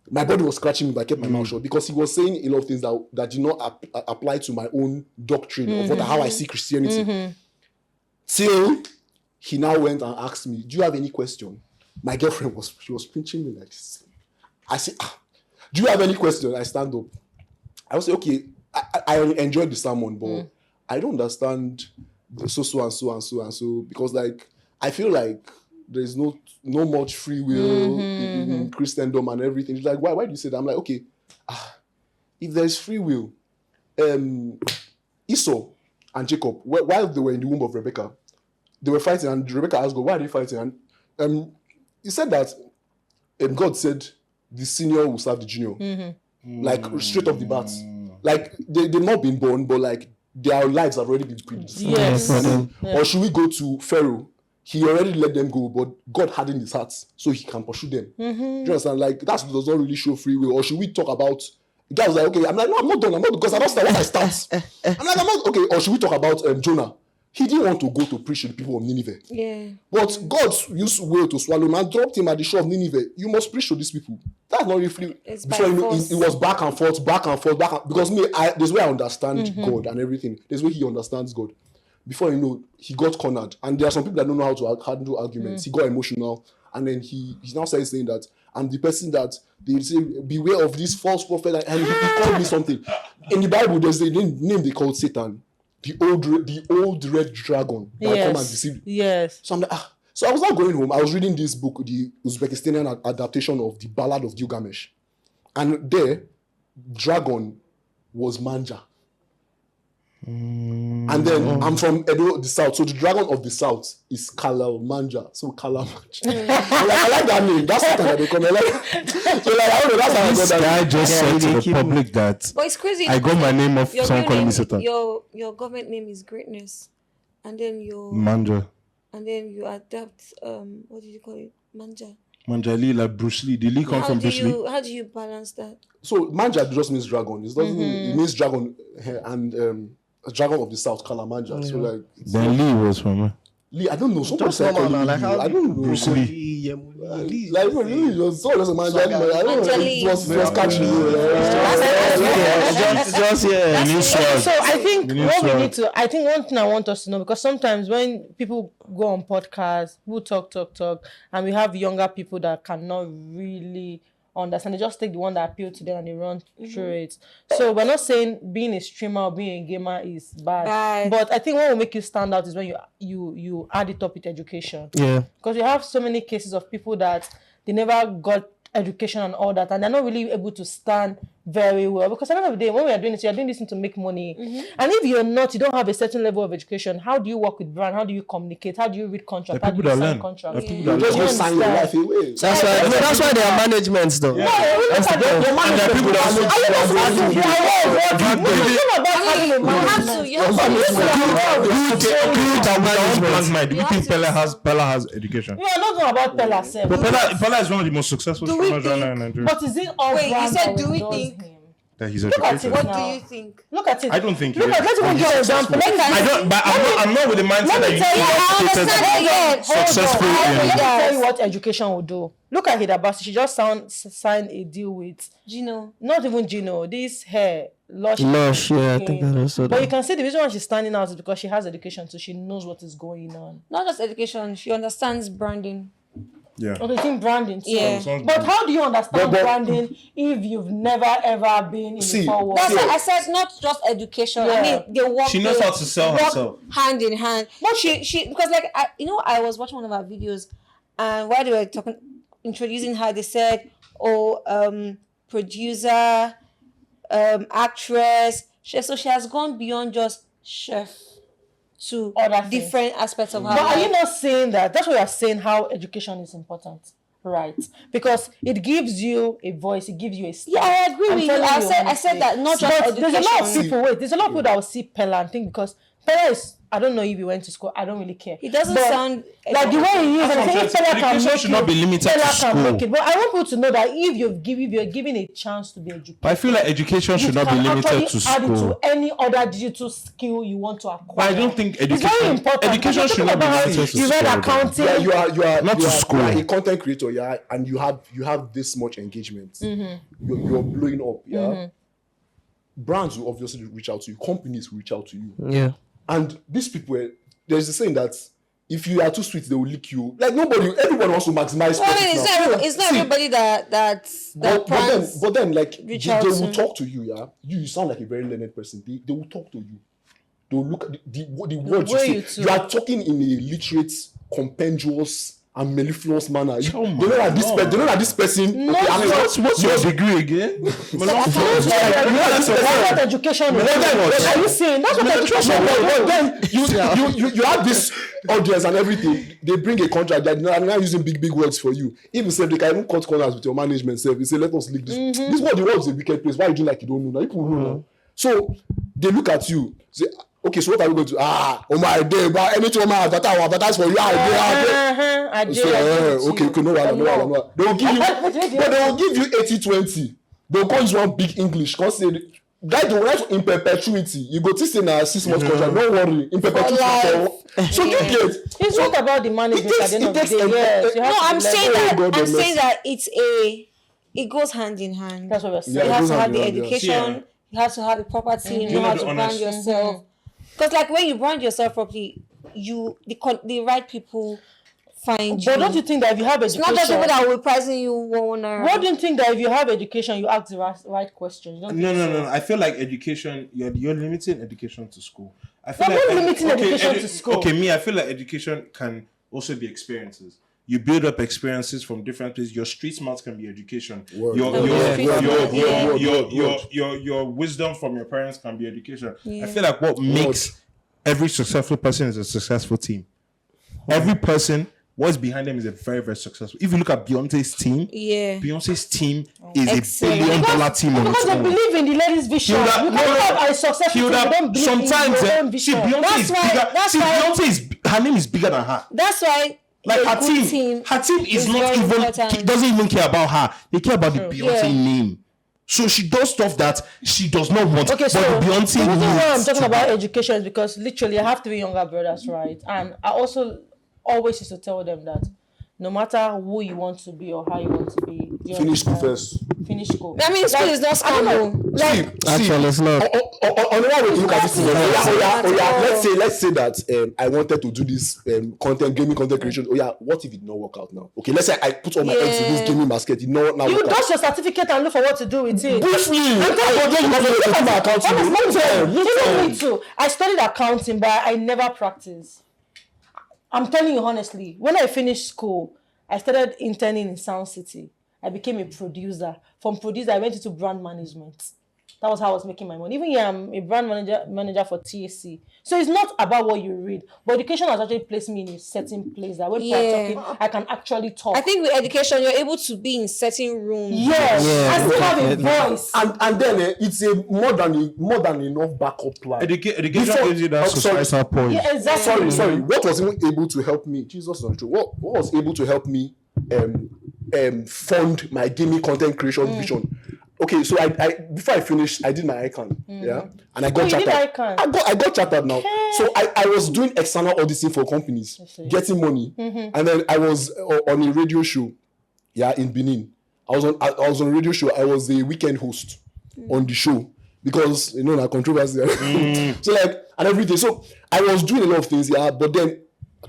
My body was scratching me, but I kept my mouth shut because he was saying a lot of things that did not apply to my own doctrine of how I see Christianity. Till he now went and asked me, do you have any question? My girlfriend was pinching me like this. I said, do you have any question? I stand up. I was like, okay, I enjoyed the sermon, but I don't understand so because like I feel like there's no much free will in Christendom and everything. It's like, why do you say that? I'm like, okay, if there's free will, Esau and Jacob, while they were in the womb of Rebecca, they were fighting, and Rebecca asked God, why are they fighting? And he said that God said the senior will serve the junior. Like straight off the bat. Like they've not been born, but like their lives have already been predestined. Yes. Or should we go to Pharaoh? He already let them go, but God hardened his heart so he can pursue them. Do you understand? Like that does not really show free will. Or should we talk about? The guy was like, okay, I'm like, no, I'm not done because I don't start when I start. I'm like, I'm not okay. Or should we talk about Jonah? He didn't want to go to preach to the people of Nineveh. Yeah. But God used will to swallow him and dropped him at the shore of Nineveh. You must preach to these people. That's not really free. It's Before by you know, force. it was back and forth. Because there's where I understand God and everything. There's where he understands God. Before you know, he got cornered. And there are some people that don't know how to handle arguments. He got emotional. And then he now started saying that I'm the person that they say, beware of this false prophet. And he called me something. In the Bible, there's a name they called Satan. The old red dragon that will come and deceive. Yes. So I'm like, So I was not going home. I was reading this book, the Uzbekistani adaptation of the Ballad of Gilgamesh. And there, dragon was Manja. And then I'm from Edo, the south. So the dragon of the south is Khalamanja. So Khalamanja. I like that name. That's the that they come. So I don't know. That's how I got that. I just said to the public that But it's crazy. I got my name off Your someone real calling name, me Satan. Your government name is Greatness, and then Manja. and then you adapt what did you call it, Manja. Manja Lee, like Bruce Lee. Did Lee come from Bruce Lee? How do you balance that? So Manja just means dragon. It doesn't mean, it means dragon and a dragon of the south, Khalamanja. So like Then Lee was from Lee, I don't know. Someone Just said normal, Lee. like how I don't know. Bruce Lee. Like really, just someone just Manja Lee. I don't know. Manja Lee. It was catchy. Just yeah. So I think We need what we swag. need to, I think one thing I want us to know, because sometimes when people go on podcasts, who talk, and we have younger people that cannot really understand, they just take the one that appeal to them and they run through it. So we're not saying being a streamer or being a gamer is bad. But I think what will make you stand out is when you add it up with education. Yeah. Because you have so many cases of people that they never got education and all that, and they're not really able to stand very well. Because at the end of the day, when we are doing this, you're doing this to make money. And if you don't have a certain level of education, how do you work with brand? How do you communicate? How do you read contract? The How do people you that sign learn. contract? The people You that just learn. go sign your life away. That's why they are managements though. No, look at the people that Do you think Pella has education? We are not talking about Pella herself. Pella is one of the most successful Do we streamers right now in think- Nigeria. But is it all Wait, you brand said that do we endorse think- him? That he's Look at educated. it. What now. do you think? Look at it. I don't think he Look is. at, let's even He's give an successful. example. I don't. But I'm not with the mindset that you tell you, I educated, understand again. successful. Let me in- tell you what education will do. Look at Hidabasi. She just signed a deal with, Gino. not even Gino, this hair, Lush. Lush, yeah, I think I also But you that. can see the reason why she's standing out is because she has education, so she knows what is going on. Not just education, she understands branding. Yeah. Okay, think branding too. Yeah. But how do you understand But- branding if you've never ever been in See, the forward? That's why I said not just education. I Yeah. mean, they work. She knows they how to sell work herself. hand in hand. But she because like I was watching one of her videos, and while they were introducing her, they said, producer, actress. So she has gone beyond just chef to Other things. different aspects of her But are you life. not saying that? That's why you're saying how education is important, right? Because it gives you a voice, it gives you a stand. Yeah, I agree I'm with you. telling I said honestly. that not just But there's a lot of education. people. Wait, there's a lot of people that will see Pella and think because Pella is. I don't know if he went to school. I don't really care. It doesn't But sound like the way he is. That's And I what I'm think saying. Pella can Education make should not be limited Pella to can school. make it. But I want people to know that if you're given a chance to be educated, But I feel like education should you not be can limited actually to add it school. to any other digital skill you want to acquire. But I don't think It's very education important. education should not be limited to You read school. accounting. Yeah, you are Not to school. You are a content creator, yeah, and you have this much engagement. You're blowing up, yeah. Brands will obviously reach out to you. Companies will reach out to you. Yeah. And these people, there's a saying that if you are too sweet, they will lick you. Like everyone wants to maximize. Well, I mean, profit it's now. not See, everybody that but then, like reach they out will to. talk to you. Yeah, you sound like a very learned person. They will talk to you. They will look at the words way you you say. talk. You are talking in a literate, compendious, and mellifluous manner. They Oh know that this my they know that this person. No, I mean, What's your degree again? That's what education is. Are you saying that's what education is? Then you have this audience and everything. They bring a contract that they're not using big words for you. Even say they can even cut corners with your management self. They say, let us leak this. This what the world is a wicked place. Why you do like you don't know? Now people know now. So they look at you. Say, okay, so what are we going to? Oh my day, but anything I advertise for you. I So, okay, no. They will give you, but they will give you 80-20. They'll call you one big English. Cause say that the right in perpetuity. You go to say na 6 months contract. Don't worry, in perpetuity. So you get. It's not about the management at the end of the day. Yes, you have No, to I'm be saying level. that. God, I'm the saying that it goes hand in hand. That's what we're saying. You Yeah, have it to goes have hand the in hand, yeah. education. Yeah. You have to have the proper team. You You know how know to the brand honest- yourself. Because like when you brand yourself properly, the right people find you. But don't you think that if you have It's not just people education, that will be pricing you 1 what do you think that if you have education, you ask the right question? You don't think so? No. I feel like education. You're limiting education to school. I We're feel not like limiting education to school. Okay, me. I feel like education can also be experiences. You build up experiences from different places. Your street smarts can be education. Word. Your wisdom from your parents can be education. Yeah. I feel like what makes every successful person is a successful team. Every person, what's behind them is a very, very successful. If you look at Beyonce's team, Yeah. Beyonce's team is Excellent. $1 billion team on Because its they own. believe in the ladies' vision. You Hilda- cannot have a successful team. You don't believe sometimes in your own see vision. Beyonce That's is why- bigger. that's See why- Beyonce is her name is bigger than her. That's why Like a her good team is not very even important. doesn't even care about her. They care about the Beyonce Yeah. name. So she does stuff that she does not want. Okay, but so the Beyonce the reason why I'm needs talking to about be. education is because literally I have 3 younger brothers, right? And I also always used to tell them that no matter who you want to be or how you want to be, Finish school first. Finish school. I mean, school is not scandal. Actually, it's not. On the way to look at this thing, Nothing. let's say that I wanted to do this gaming content creation. Oh yeah, what if it did not work out now? Okay, let's say I put all my eggs in this gaming basket. It not now You work out. dust your certificate and look for what to do with it. Briefly, I Me too. I studied accounting, but I never practiced. I'm telling you honestly, when I finished school, I started interning in Sound City. I became a producer. From producer, I went into brand management. That was how I was making my money. Even here, I'm a brand manager for TAC. So it's not about what you read, but education has actually placed me in a certain place that when people are talking, I can actually talk. I think with education, you're able to be in certain rooms. Yes, Yeah, I still have a definitely. voice. and then it's a more than enough backup plan. Education Before- gives you that sorry. societal point. Yeah, exactly. Sorry. What was even able to help me? Jesus is not true. What was able to help me fund my gaming content creation vision? Okay, so I before I finished, I did my icon, yeah, and I got you did chartered. ICANN? I got chartered now. So I was doing external auditing for companies, getting money, and then I was on a radio show, yeah, in Benin. I was on a radio show. I was the weekend host on the show because na controversy. So like and everything. So I was doing a lot of things, yeah, but then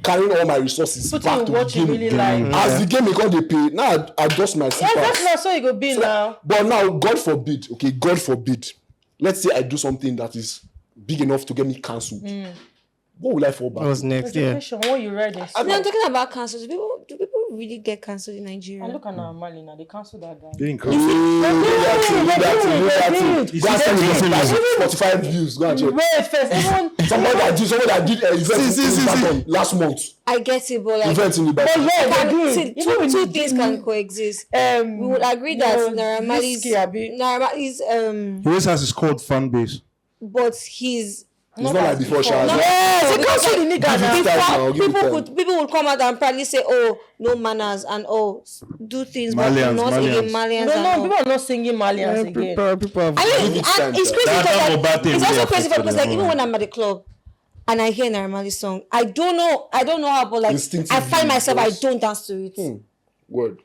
carrying all my resources Put back in to what the you game. really like. As the game become dey pay, now I adjust my Yeah, CPAS. that's not so you go be now. But now, God forbid, let's say I do something that is big enough to get me cancelled. What will I fall back? What was next? Yeah. Education, what you read in Now, school. I'm talking about cancel. Do people really get cancelled in Nigeria? And look at Mali now, they cancelled that guy. Getting Leave that thing. Go and send me They 45 views. Go and check. Wait, first, even Somebody that did event in Ibadan last month. I get it, but like, Event in but Ibadan. yeah, can, they do. see, Even when two you things give can me, coexist. We would agree that Naramali's risky, abi. He always has his cold fan base. but he's It's not like before Shaz. no, Yes, because they cancel the nigga now. Give it time now, give it people time. people would come out and proudly say, "Oh, no manners," and do things, but Malians, not again Malians. No, and all. people are not singing Malians again. People have. I mean, Give it time, and it's sir. crazy That's because not bad like, thing it's really also crazy affected because them, like even right? when I'm at the club and I hear a Naramali song, I don't know how, but like Instinctively, I find myself I yes. don't dance to it. Word.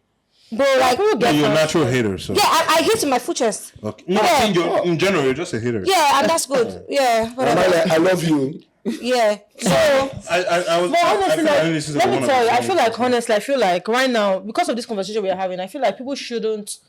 But like, People get You're a cancelled. natural hater, so. yeah, I hit to my full chest. Okay. No, I think in general, you're just a hater. Yeah, and that's good. Yeah, whatever. I love you. Yeah. So I was. But honestly, I like, feel let me tell you, I feel like honestly, I feel like right now, because of this conversation we are having, I feel like people shouldn't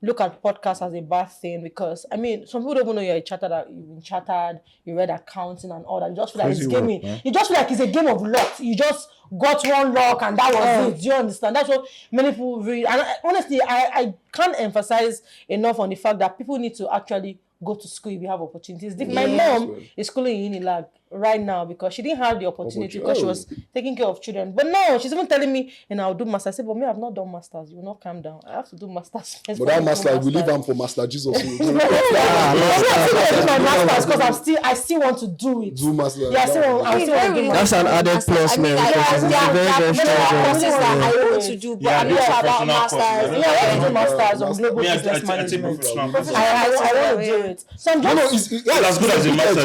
look at podcasts as a bad thing because I mean some people don't even know you've been chartered, you read accounting and all that. You just feel like Crazy it's work, gaming. man. You just feel like it's a game of luck. You just got one luck and that was it. Do you understand? That's what many people read. And honestly, I can't emphasize enough on the fact that people need to actually go to school if you have opportunities. My mom is schooling in Unilag right now because she didn't have the opportunity because she was taking care of children. But no, she's even telling me, and I'll do masters. I said, but me, I've not done masters. You will not calm down. I have to do masters. But that master, we leave him for Master Jesus. I'm still gonna do my masters because I still want to do it. Do master. Yeah, I still want to do That's an added plus, man. like, Because it's there very, very are strong. courses that I want to do, but Yeah, I'm these not are about professional courses. masters. Yeah, I want to do masters on global Me, I business take management. professional courses. I want to do it. So I'm No, just it's As good as a master. I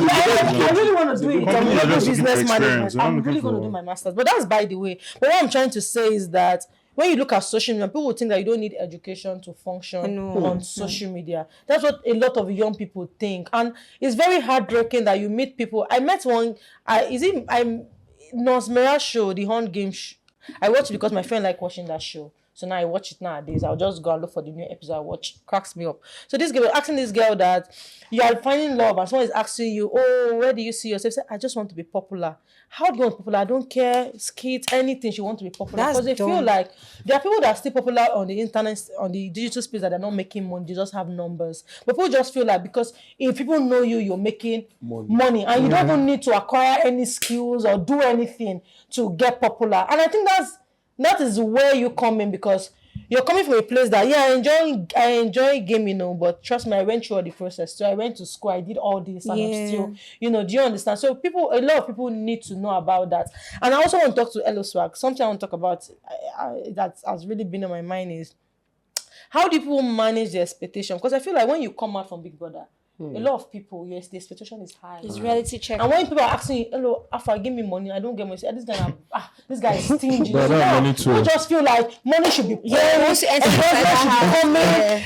really want to do it. Companies are I'm just looking for business experience. management. They're not I'm looking really going to for- do my masters. But that's by the way. But what I'm trying to say is that when you look at social media, people will think that you don't need education to function on social media. That's what a lot of young people think. And it's very heartbreaking that you meet people. I met one, I'm Nonsmiraj show, the huntgames. I watch it because my friend liked watching that show. So now I watch it nowadays. I'll just go and look for the new episode I watch. Cracks me up. So this girl was asking this girl that you are finding love and someone is asking you, oh, where do you see yourself? Say, I just want to be popular. How do you want popular? I don't care, skits, anything. She wants to be popular. That's Because they feel dumb. like there are people that are still popular on the internet, on the digital space that are not making money. They just have numbers. But people just feel like because if people know you, you're making money. And you don't even need to acquire any skills or do anything to get popular. And I think that is where you come in because you're coming from a place that I enjoy gaming, but trust me, I went through all the process. So I went to school, I did all this, and I'm still, do you understand? So a lot of people need to know about that. And I also want to talk to Eloswag. Something I want to talk about that has really been on my mind is how do people manage the expectation? Because I feel like when you come out from Big Brother, a lot of people, yes, the expectation is high. It's reality check. And when people are asking you, hello, Alpha, give me money, I don't get money. This guy is stingy. But I don't have money too. You just feel like money should be once you enter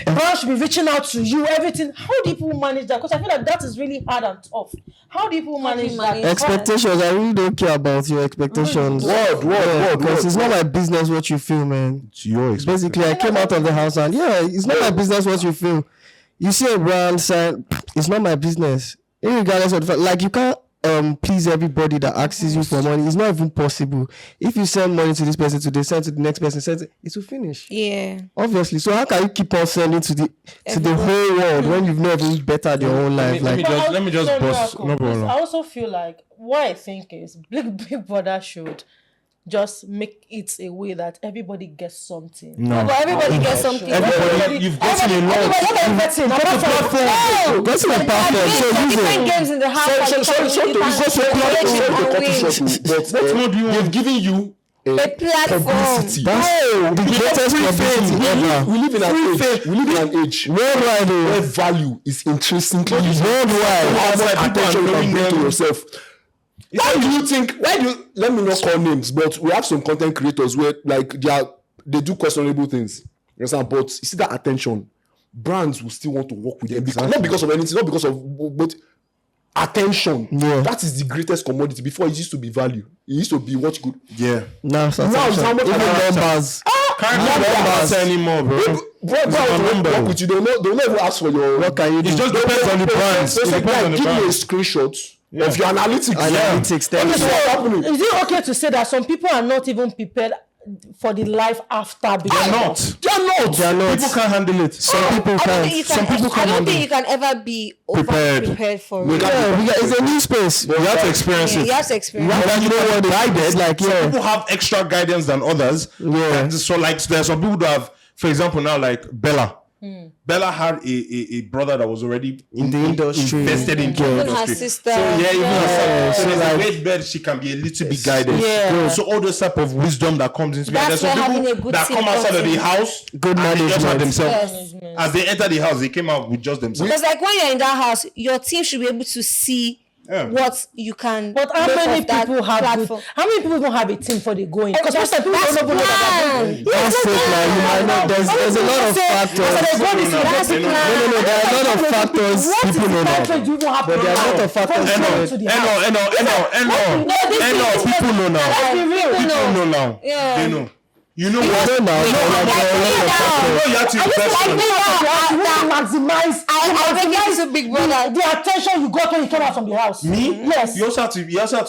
everyone should be reaching out to you, everything. How do people manage that? Because I feel like that is really hard and tough. How do people manage that? Expectations, I really don't care about your expectations. Because it's not my business what you feel, man. It's your expectation. Basically, I came out of the house and it's not my business what you feel. You see a brand sign, it's not my business. Regardless of the fact, like you can't please everybody that asks you for money. It's not even possible. If you send money to this person today, send to the next person, it will finish. Yeah. Obviously. So how can you keep on sending to the whole world when you've never even bettered your own life? Let me just bust. No problem. I also feel like what I think is Big Brother should just make it a way that everybody gets something. No, but everybody gets something. You've gotten a lot. Gotten a platform. So different games in the house. What more do you want? They've given you a platform. Publicity. That's the greatest publicity ever. We live in an age worldwide where value is intrinsically worldwide. Attention you can bring to yourself. Why do you let me not call names, but we have some content creators where like they do questionable things. You understand? But you see that attention, brands will still want to work with them not because of anything, not because of but attention. Yeah. That is the greatest commodity. Before it used to be value. It used to be what's good. Yeah. Now it's how much numbers. Can't numbers anymore, bro. Work with you. They'll not even ask for your. What can you do? It just depends on the brands. Give me a screenshot of your analytics. Is it okay to say that some people are not even prepared for the life after? They're not. People can't handle it. Some people can. Some people can't. I don't think you can ever be prepared for it. It's a new space. You have to experience it. You have to experience it. You know what guided? Like some people have extra guidance than others. Yeah. So like there are some people that have, for example, now like Bella. Bella had a brother that was already in the industry, invested in the industry. Her sister. So even her sister. So there's a great bed she can be a little bit guided. Yeah. So all those type of wisdom that comes into That's there's some people that come outside of the house, good management themselves. Yes. As they enter the house, they came out with just themselves. Because like when you're in that house, your team should be able to see what you can. But how many people have how many people don't have a team for they going? Because most people don't know that. There's a lot of factors. There are a lot of factors. People know that. But there are a lot of factors. People know now. People know now. They know. You know what? You have to maximize. I to Big Brother. The attention you got when you came out from the house. Me? Yes. You also have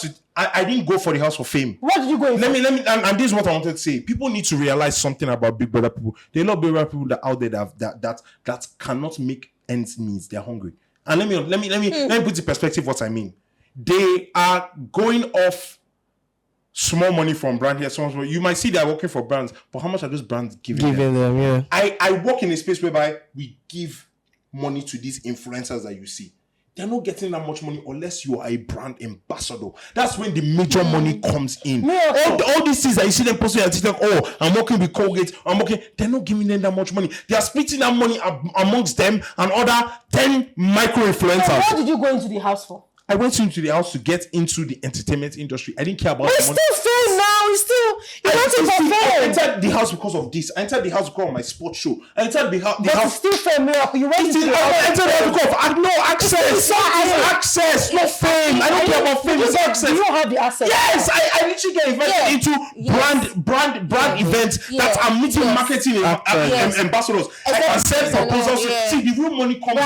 to. I didn't go for the house for fame. What did you go for? Let me, and this is what I wanted to say. People need to realize something about Big Brother people. There are a lot of Big Brother people that out there that cannot make ends meet. They're hungry. And let me put in perspective what I mean. They are going off small money from brand here, small. You might see they're working for brands, but how much are those brands giving them? Yeah. I work in a space whereby we give money to these influencers that you see. They're not getting that much money unless you are a brand ambassador. That's when the major money comes in. All these things that you see them posting on TikTok, I'm working with Colgate, they're not giving them that much money. They are splitting that money amongst them and other 10 micro influencers. So what did you go into the house for? I went into the house to get into the entertainment industry. I didn't care about the money. It's still fair now. I entered the house because of this. I entered the house because of my sports show. I entered the house. It's still fair, Miracle. You went into the house. I entered the house because of no access. It's access, not fame. I don't care about fame. It's access. You don't have the access. Yes, I literally get invited into brand events that are meeting marketing ambassadors. I can send proposals. See, the real money comes.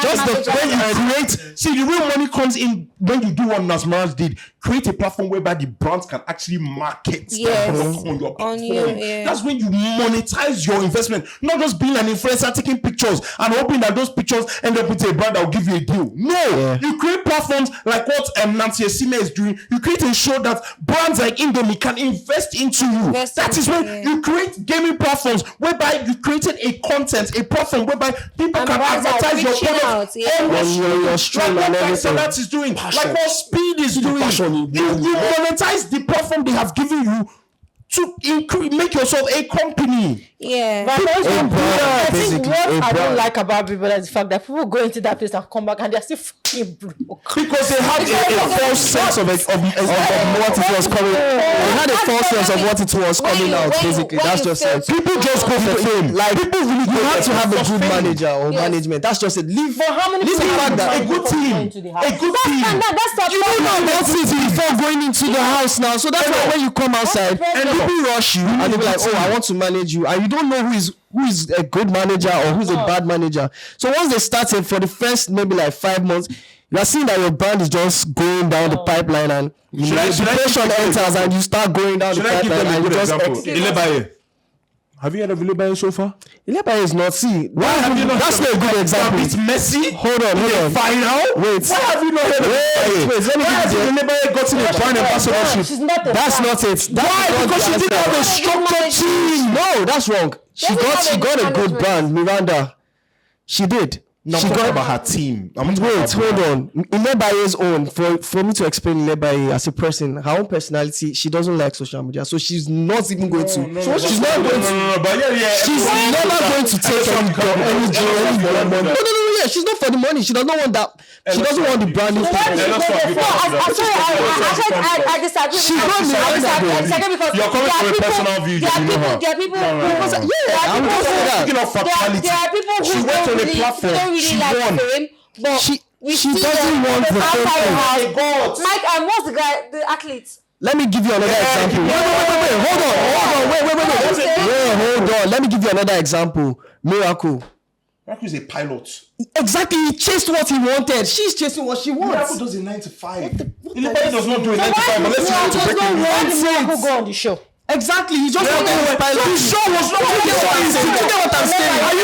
The real money comes in when you do what Nonsmiraj did, create a platform whereby the brands can actually market their product on your platform. That's when you monetize your investment, not just being an influencer taking pictures and hoping that those pictures end up with a brand that will give you a deal. No, you create platforms like what Nancy Esime is doing. You create a show that brands like Indomie can invest into you. That is when you create gaming platforms whereby you created a content, a platform whereby people can advertise your product on your stream and everything. That is doing, like what Speed is doing. You monetize the platform they have given you to make yourself a company. Yeah. But I think what I don't like about Big Brother is the fact that people go into that place and come back and they're still fucking broke. Because they had a false sense of what it was coming. They had a false sense of what it was coming out. Basically, that's just it. People just go for fame. Like people really, you have to have a good manager or management. That's just it. Leave the fact that a good team, a good team. You don't know about it before going into the house now. So that's why when you come outside and people rush you and they be like, "Oh, I want to manage you," and you don't know who is a good manager or who's a bad manager. So once they started for the first maybe like 5 months, you are seeing that your brand is just going down the pipeline, and the pressure enters and you start going down the pipeline and you just Ilebaye. Have you heard of Ilebaye so far? Ilebaye is not. See, why have you not? That's not a good example. It's messy. Hold on. Final. Wait. Why have you not heard of Ilebaye? Wait. Let me give you. Ilebaye got in a brand ambassadorship. That's not it. Why? Because she didn't have a structured team. No, that's wrong. She got a good brand, Miranda. She did. No, she got about her team. Wait, hold on. Ilebaye's own, for me to explain Ilebaye as a person, her own personality, she doesn't like social media, so she's not even going to. She's not going to. She's never going to take any money. No. Yeah, she's not for the money. She does not want that. She doesn't want the brand new. I disagree. Because you're coming from a personal view. There are people who don't really like fame, but she doesn't want the fame. Mike, and what's the guy, the athlete? Let me give you another example. Wait, hold on. Let me give you another example. Miracle. Miracle is a pilot. Exactly, he chased what he wanted. She's chasing what she wants. Miracle does a 9 to 5. Ilebaye does not do a 9 to 5, but let's try to break it. Miracle go on the show. Exactly, he just wanted a pilot. The show was not. You get what I'm saying? Are you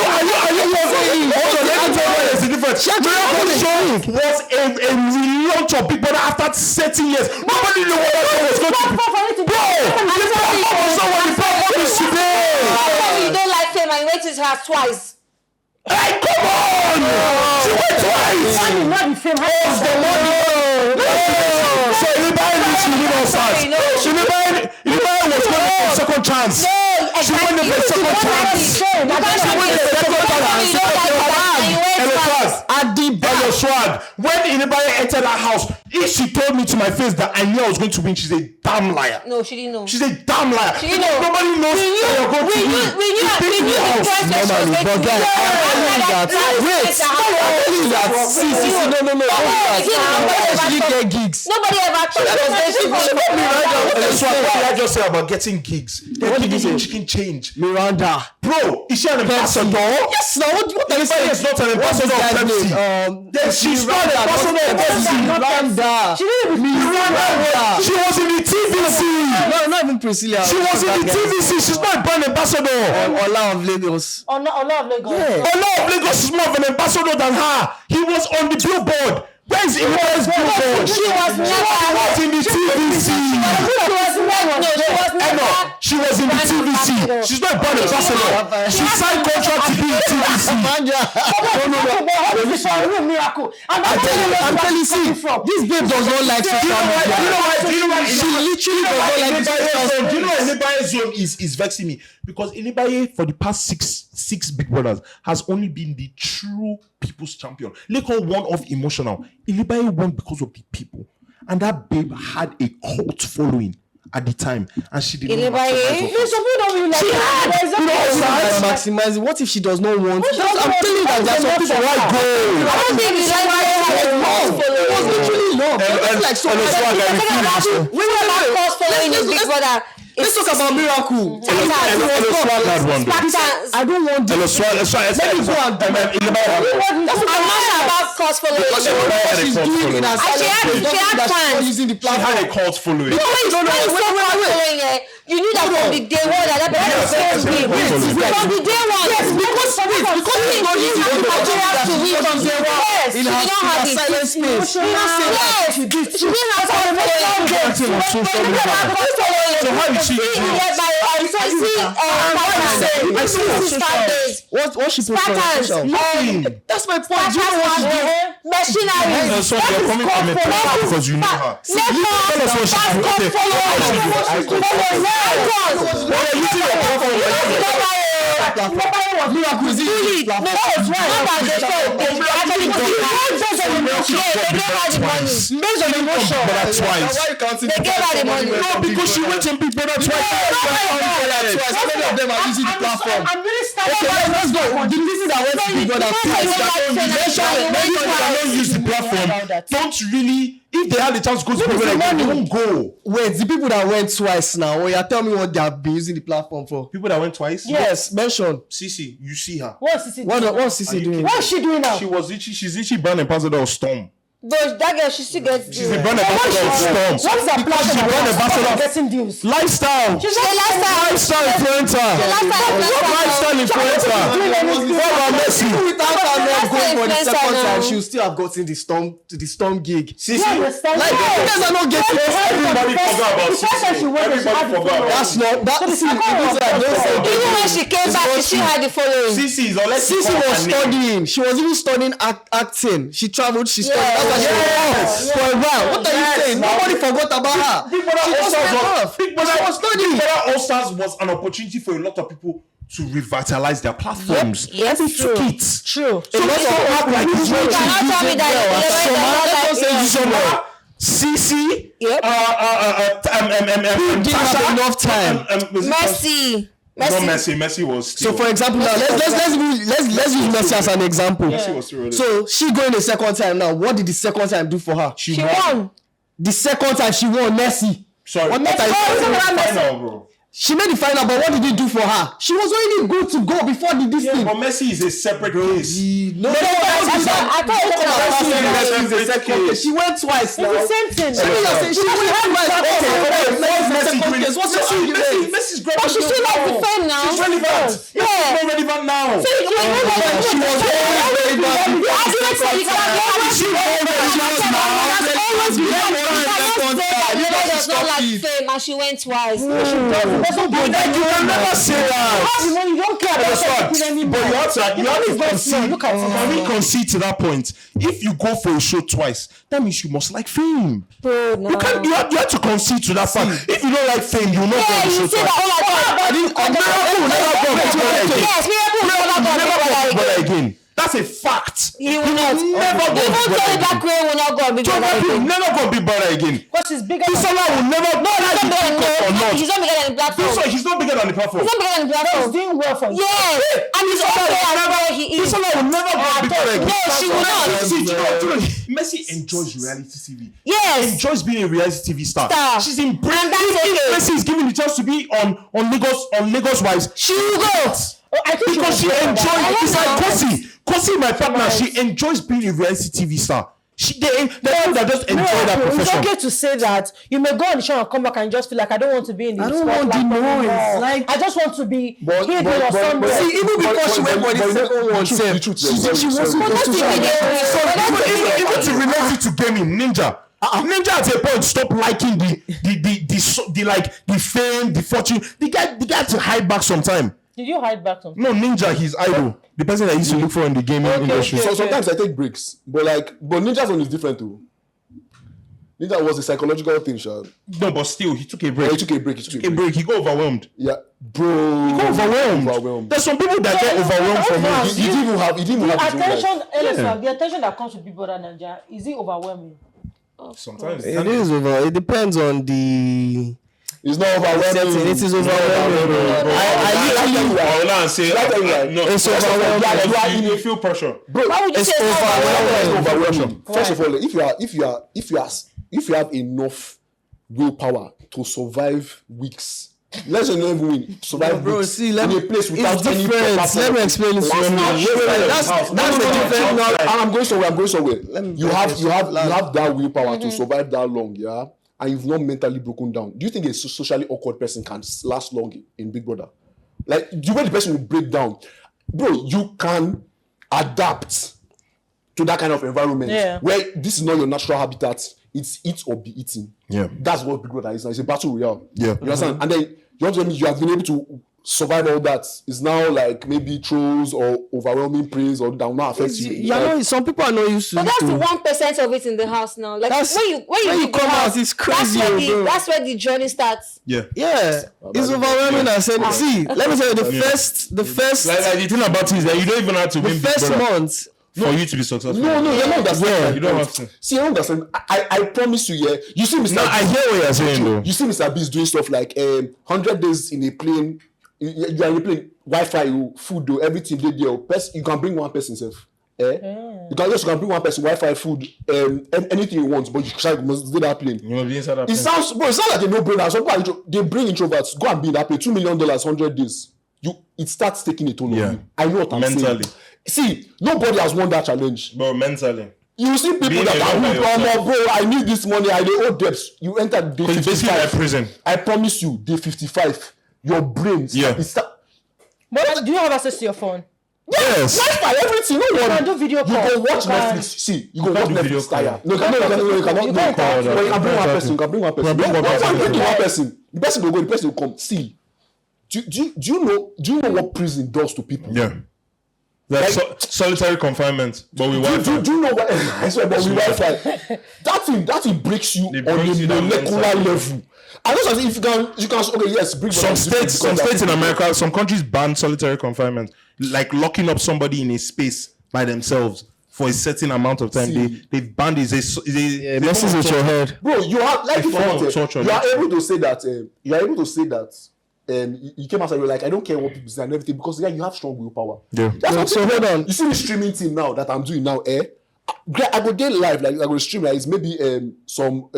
saying? Hold on, let me tell you there's a difference. Miracle show was a relaunch of Big Brother after 30 years. Nobody knew what that was going to be. Bro, the platform was not what the platform is today. You don't like fame and you went to his house twice. Hey, come on! She went twice! Not the fame. How's the money? So Ilebaye needs to win outside. Ilebaye was going for second chance. She won the second chance. Eloswag. When Eloswag entered that house, if she told me to my face that I knew I was going to win, she's a damn liar. No, she didn't know. She's a damn liar. She didn't know. Nobody knows that you're going to win. We knew Normally, but guys, Nobody ever That's what I just said about getting gigs. They're giving you chicken change. Miranda. Bro, is she an ambassador? Yes, now what are you saying? Is not an ambassador of Pepsi. She's not an ambassador of Pepsi. Miranda. She was in the TVC. No, not even Priscilla. She was in the TVC. She's not a brand ambassador. Ola of Lagos. Ola of Lagos. Yeah. Ola of Lagos is more of an ambassador than her. He was on the billboard. Where's Ilebaye's billboard? She was never in the TVC. She was in the TVC. She's not a brand ambassador. She signed contract to be in TVC. Manja. Miracle. I'm telling you, see, this babe does not like social media. She literally does not like social media. Do you know what Ilebaye's zone is vexing me? Because Ilebaye, for the past six Big Brothers, has only been the true people's champion. Leko won off emotional. Ilebaye won because of the people. And that babe had a cult following at the time. And she did not maximize it. What if she does not want? I'm telling you that there's some people who are going. I don't think It was literally love. It was like so. We were not following Big Brother. Let's talk about Miracle. Eloswag had one. I don't want this. Eloswag. Let me go and do my I'm not about cause following. She's doing it as she had fans. using the She had platform. a cult following. Wait. You knew that from the day one that person was from the day one. Yes, because you don't use the material to win from day one. Yes, you don't have the silent space. Yes, she didn't have So how did she do What she put on social? Nothing. That's my point. Do you know what she did? Machinery. So you're coming from a platform because you know her. Tell us what she did. They gave her the money. No, because she went on Big Brother twice. Many of them are using the platform. I'm really starting. Okay, let's go. The people that went to Big Brother Don't use the platform. Don't really. If they had the chance to go to Big Brother, they won't go. Wait, the people that went twice now, or you tell me what they have been using the platform for? People that went twice. Yes, mention. Sisi, you see her. What's Sisi doing? What's Sisi doing? What is she doing now? She's literally brand ambassador of Storm. But that girl, she still gets. She's a brand ambassador of Storm. What's her platform? She's brand ambassador of Getting deals. Lifestyle. She's a lifestyle influencer. Lifestyle influencer. What about Messi? Without her not going for the influencer second now. time, she'll still have gotten the storm gig. Sisi. You understand? Like, you guys are not getting it. Everybody forgot about The first time she went, she had the following. That's not that. See, second one was Even when she came back, she still had the following. Sisi is unless Sisi was studying. She was even studying acting. She traveled. She studied. Yeah. That's why she was for a while. What are you saying? Nobody forgot about her. Big Brother She was All-Stars enough. Big Brother She was studying. Big Brother All-Stars was an opportunity for a lot of people to revitalize their platforms. Yes, and they took it. True. So let's not act like it's not You cannot tell me that Soma, Sisi, Yep. Didn't have enough time. Messi. No, Messi was still. So, for example, now let's use Messi as an example. Messi was still really. So she going the second time now. What did the second time do for her? She won. The second time she won Messi. Sorry, What Messi time? final, bro. She made the final, but what did it do for her? She was already good to go before this thing. But Messi is a separate case. No, I thought Messi is a second case. She went twice now. It's the same thing. She went twice. Okay. Messi's but great. she still has the fame now. She's relevant. Yeah. She's not relevant now. So you can She was already the argument for you does not like fame and she went twice. You will never say that. You don't care about But you have to concede. Look at it. Can we concede to that point? If you go for a show twice, that means you must like fame. Bro, no. You have to concede to that fact. If you don't like fame, you will not go Yeah, on the show you say twice. that Miracle will never go on Big Brother again. Yes, Miracle will never go on Big Brother Big Brother again. again. That's a fact. He will not. Never go on Even Big Brother Tony again. Bakray will not go on Big Brother He will again. never go on Big Brother again. Because she's bigger. Bisola will never. No, He's not bigger or not. he's not bigger than the platform. Bisola, he's not bigger than the platform. He's not bigger than the She's platform. doing well for you. Yes, and he's also where he is. Bisola will never go on Big Brother again. No, she will not. See, do you know, Messi enjoys reality TV. Yes. Enjoys being a reality TV star. She's embracing. And that's If okay. Messi is given the chance to be on Lagos Wives, She will go. I think because she will go. enjoys. It's like know. Kosi, my partner. She enjoys being a reality TV star. They're people that just enjoy that It's profession. okay to say that. You may go on the show and come back and just feel like I don't want to be in the I don't want spotlight the noise. anymore. Like- I just want to be But- hidden but- or but- somewhere. See, even before she went for the second one, The truth is, she wasn't But that's going to the idea. Even to relate it to gaming, Ninja. Ninja at a point stopped liking the fame, the fortune. The guy had to hide back sometime. Did you hide back something? No, Ninja, he's idol. The person that I used to look for in the gaming industry. So sometimes I take breaks, but Ninja's one is different too. Ninja was a psychological thing, Sha. No, but still, he took a break. He took a break. He got overwhelmed. Yeah, bro. He got overwhelmed. There's some people that get overwhelmed from it. He didn't even have his own life. Attention, Eloswag, the attention that comes to Bigbrother Naija, is it overwhelming? Sometimes It is over. It depends on the. It's not overwhelming. It is overwhelming. It's overwhelming. You feel pressure. Bro, Why would you It's say it's overwhelming. First of all, if you have enough willpower to survive weeks Let's say not even win. Survive, Bro, weeks see, in a place without it's any different. proper Let me explain it to you. That's the difference. No, I'm going somewhere. Let me You break have this you have down. you have that willpower to survive that long, yeah, and you've not mentally broken down. Do you think a socially awkward person can last long in Big Brother? Like the way the person will break down, bro, you can adapt to that kind of environment where this is not your natural habitat. It's eat or be eaten. Yeah. That's what Big Brother is now. It's a battle royale. Yeah. You understand? And then you want to tell me you have been able to survive all that. It's now like maybe trolls or overwhelming praise or that will not affect you. Yeah, no, some people are not used to But it. that's the too. 1% of it in the house now. Like That's- when you leave the come house, out, it's crazy, bro. that's where the journey starts. Yeah. Yeah, it's overwhelming. I said, see, let me tell you, the first, Like the thing about it is that you don't even have to the win Big first Brother month. for you to be successful. No, you don't understand. You don't have to. See, you don't understand. I promise you, yeah. You see, Mr. No, I hear what you're saying, though. You see, Mr. B is doing stuff like 100 days in a plane. You are in a plane, Wi-Fi, food, though, everything they do. You can bring one person, self. You can bring one person, Wi-Fi, food, anything you want, but you must do that plane. You must be inside that It sounds like a no-brainer. Some people they bring introverts, go and be in that plane. $2 million, 100 days. It starts taking a toll on you. I know what I'm Mentally. saying. See, nobody has won that challenge. Bro, mentally. You see people Being that alone by are yourself. bro, I need this money, I dey owe debts. You enter day Because it's basically like 55. prison. I promise you, day 55, your brain But do you have access to your phone? Yes. Wi-Fi, everything. No one. can do video You call. go watch You can- Netflix. See, you go watch do video Netflix call. tire. No, you cannot do You call. can't. But you can bring one person. You can bring one person. Bring one Why person. you bring one person? The person will go. The person will come. See, do you know what prison does to people? Yeah. That's solitary confinement, but we Wi-Fi. Do you know what? I swear, but we Wi-Fi. That thing breaks you It on breaks a you down molecular mentally. level. And also, if you can. Okay, yes, bring Some states in America, some countries ban solitary confinement, like locking up somebody in a space by themselves for a certain amount of time. See. They've banned it. It messes with your head. Bro, you are like It's form of torture, you are literally. able to say that. You are able to say that. You came outside, you're like, I don't care what people say and everything because you have strong willpower. Yeah. That's what So hold on. You see the streaming thing now that I'm doing now, I go day live, like I go stream, like it's maybe some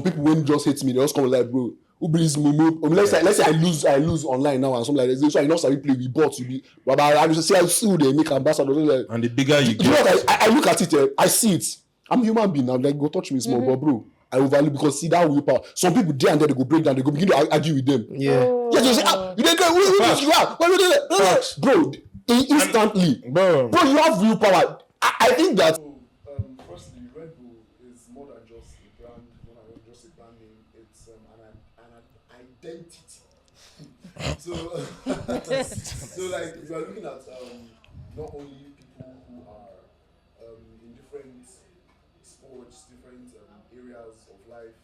people when just hate me, they just come like, bro, who believes Mumu? Let's say I lose online now and something like this. So I know some people we bought to be, but I just say I see they make ambassadors. Like, And the bigger you you know get, what? I look at it, I see it. I'm a human being. I'm like, go touch me small, but bro, I overvalue because see that willpower. Some people there and there they go break down, they go begin to argue with them. Yeah. Yeah, they say, you didn't go, you are, bro, instantly, bro. you have willpower. I think that. Firstly, Red Bull is more than just a brand, more than just a brand name. It's an identity. So like we are looking at not only people who are in different sports, different areas of life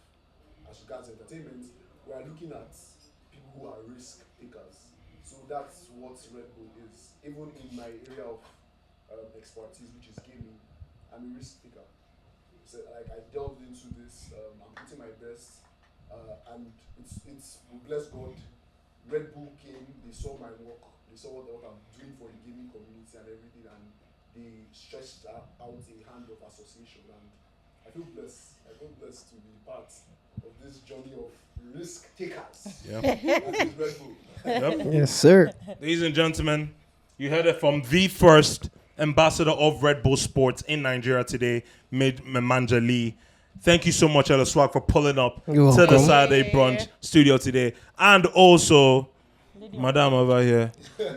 as regards entertainment, we are looking at people who are risk takers. So that's what Red Bull is. Even in my area of expertise, which is gaming, I'm a risk taker. So like I delved into this, I'm putting my best, and it's bless God. Red Bull came, they saw my work, they saw what I'm doing for the gaming community and everything, and they stretched out a hand of association, and I feel blessed. I feel blessed to be part of this journey of risk takers. Yeah. That is Red Bull. Yep. Yes, sir. Ladies and gentlemen, you heard it from the first ambassador of Red Bull Sports in Nigeria today, Manja Lee. Thank you so much, Eloswag, for pulling up You're to the welcome. Saturday brunch studio today. And also, Madam over here. He's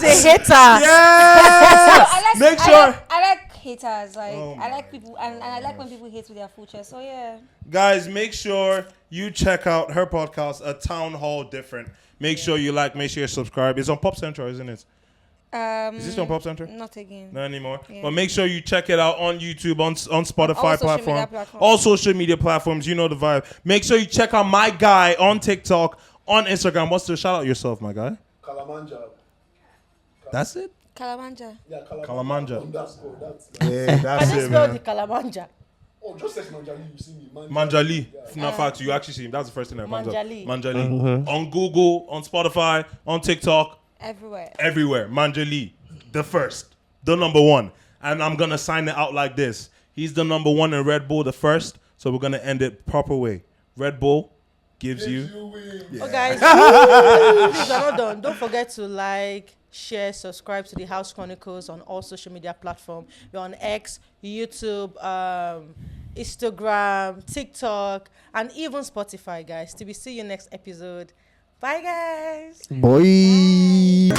a hater. I like, Make I sure. like haters. Like Oh I like people, and I like when people hate with their full chest. So yeah. Guys, make sure you check out her podcast, A Town Hall Different. Make sure you like, make sure you subscribe. It's on Pop Central, isn't it? Is this on Pop Central? Not again. Not anymore. Yeah. But make sure you check it out on YouTube, on Spotify all social media platform, platforms. all social media platforms. You know the vibe. Make sure you check out my guy on TikTok, on Instagram. What's the shout out yourself, my guy? Khalamanja. That's it. Khalamanja. Yeah, Khalamanja. Underscore. That's Yeah, I that's just it, spelled the man. Khalamanja. oh, just search Manjali, you see me. Manjali. Yeah. No fact, you actually see him. That's the first thing that comes up. Manjali. Manjali. On Google, on Spotify, on TikTok, Everywhere. everywhere. Manjali, the first, the number one. And I'm going to sign it out like this. He's the number one in Red Bull, the first. So we're going to end it proper way. Red Bull, gives you. Oh, guys, please, we're not done. Don't forget to like, share, subscribe to the House Chronicles on all social media platforms. We're on X, YouTube, Instagram, TikTok, and even Spotify, guys. Till we see you next episode. Bye, guys. Boy.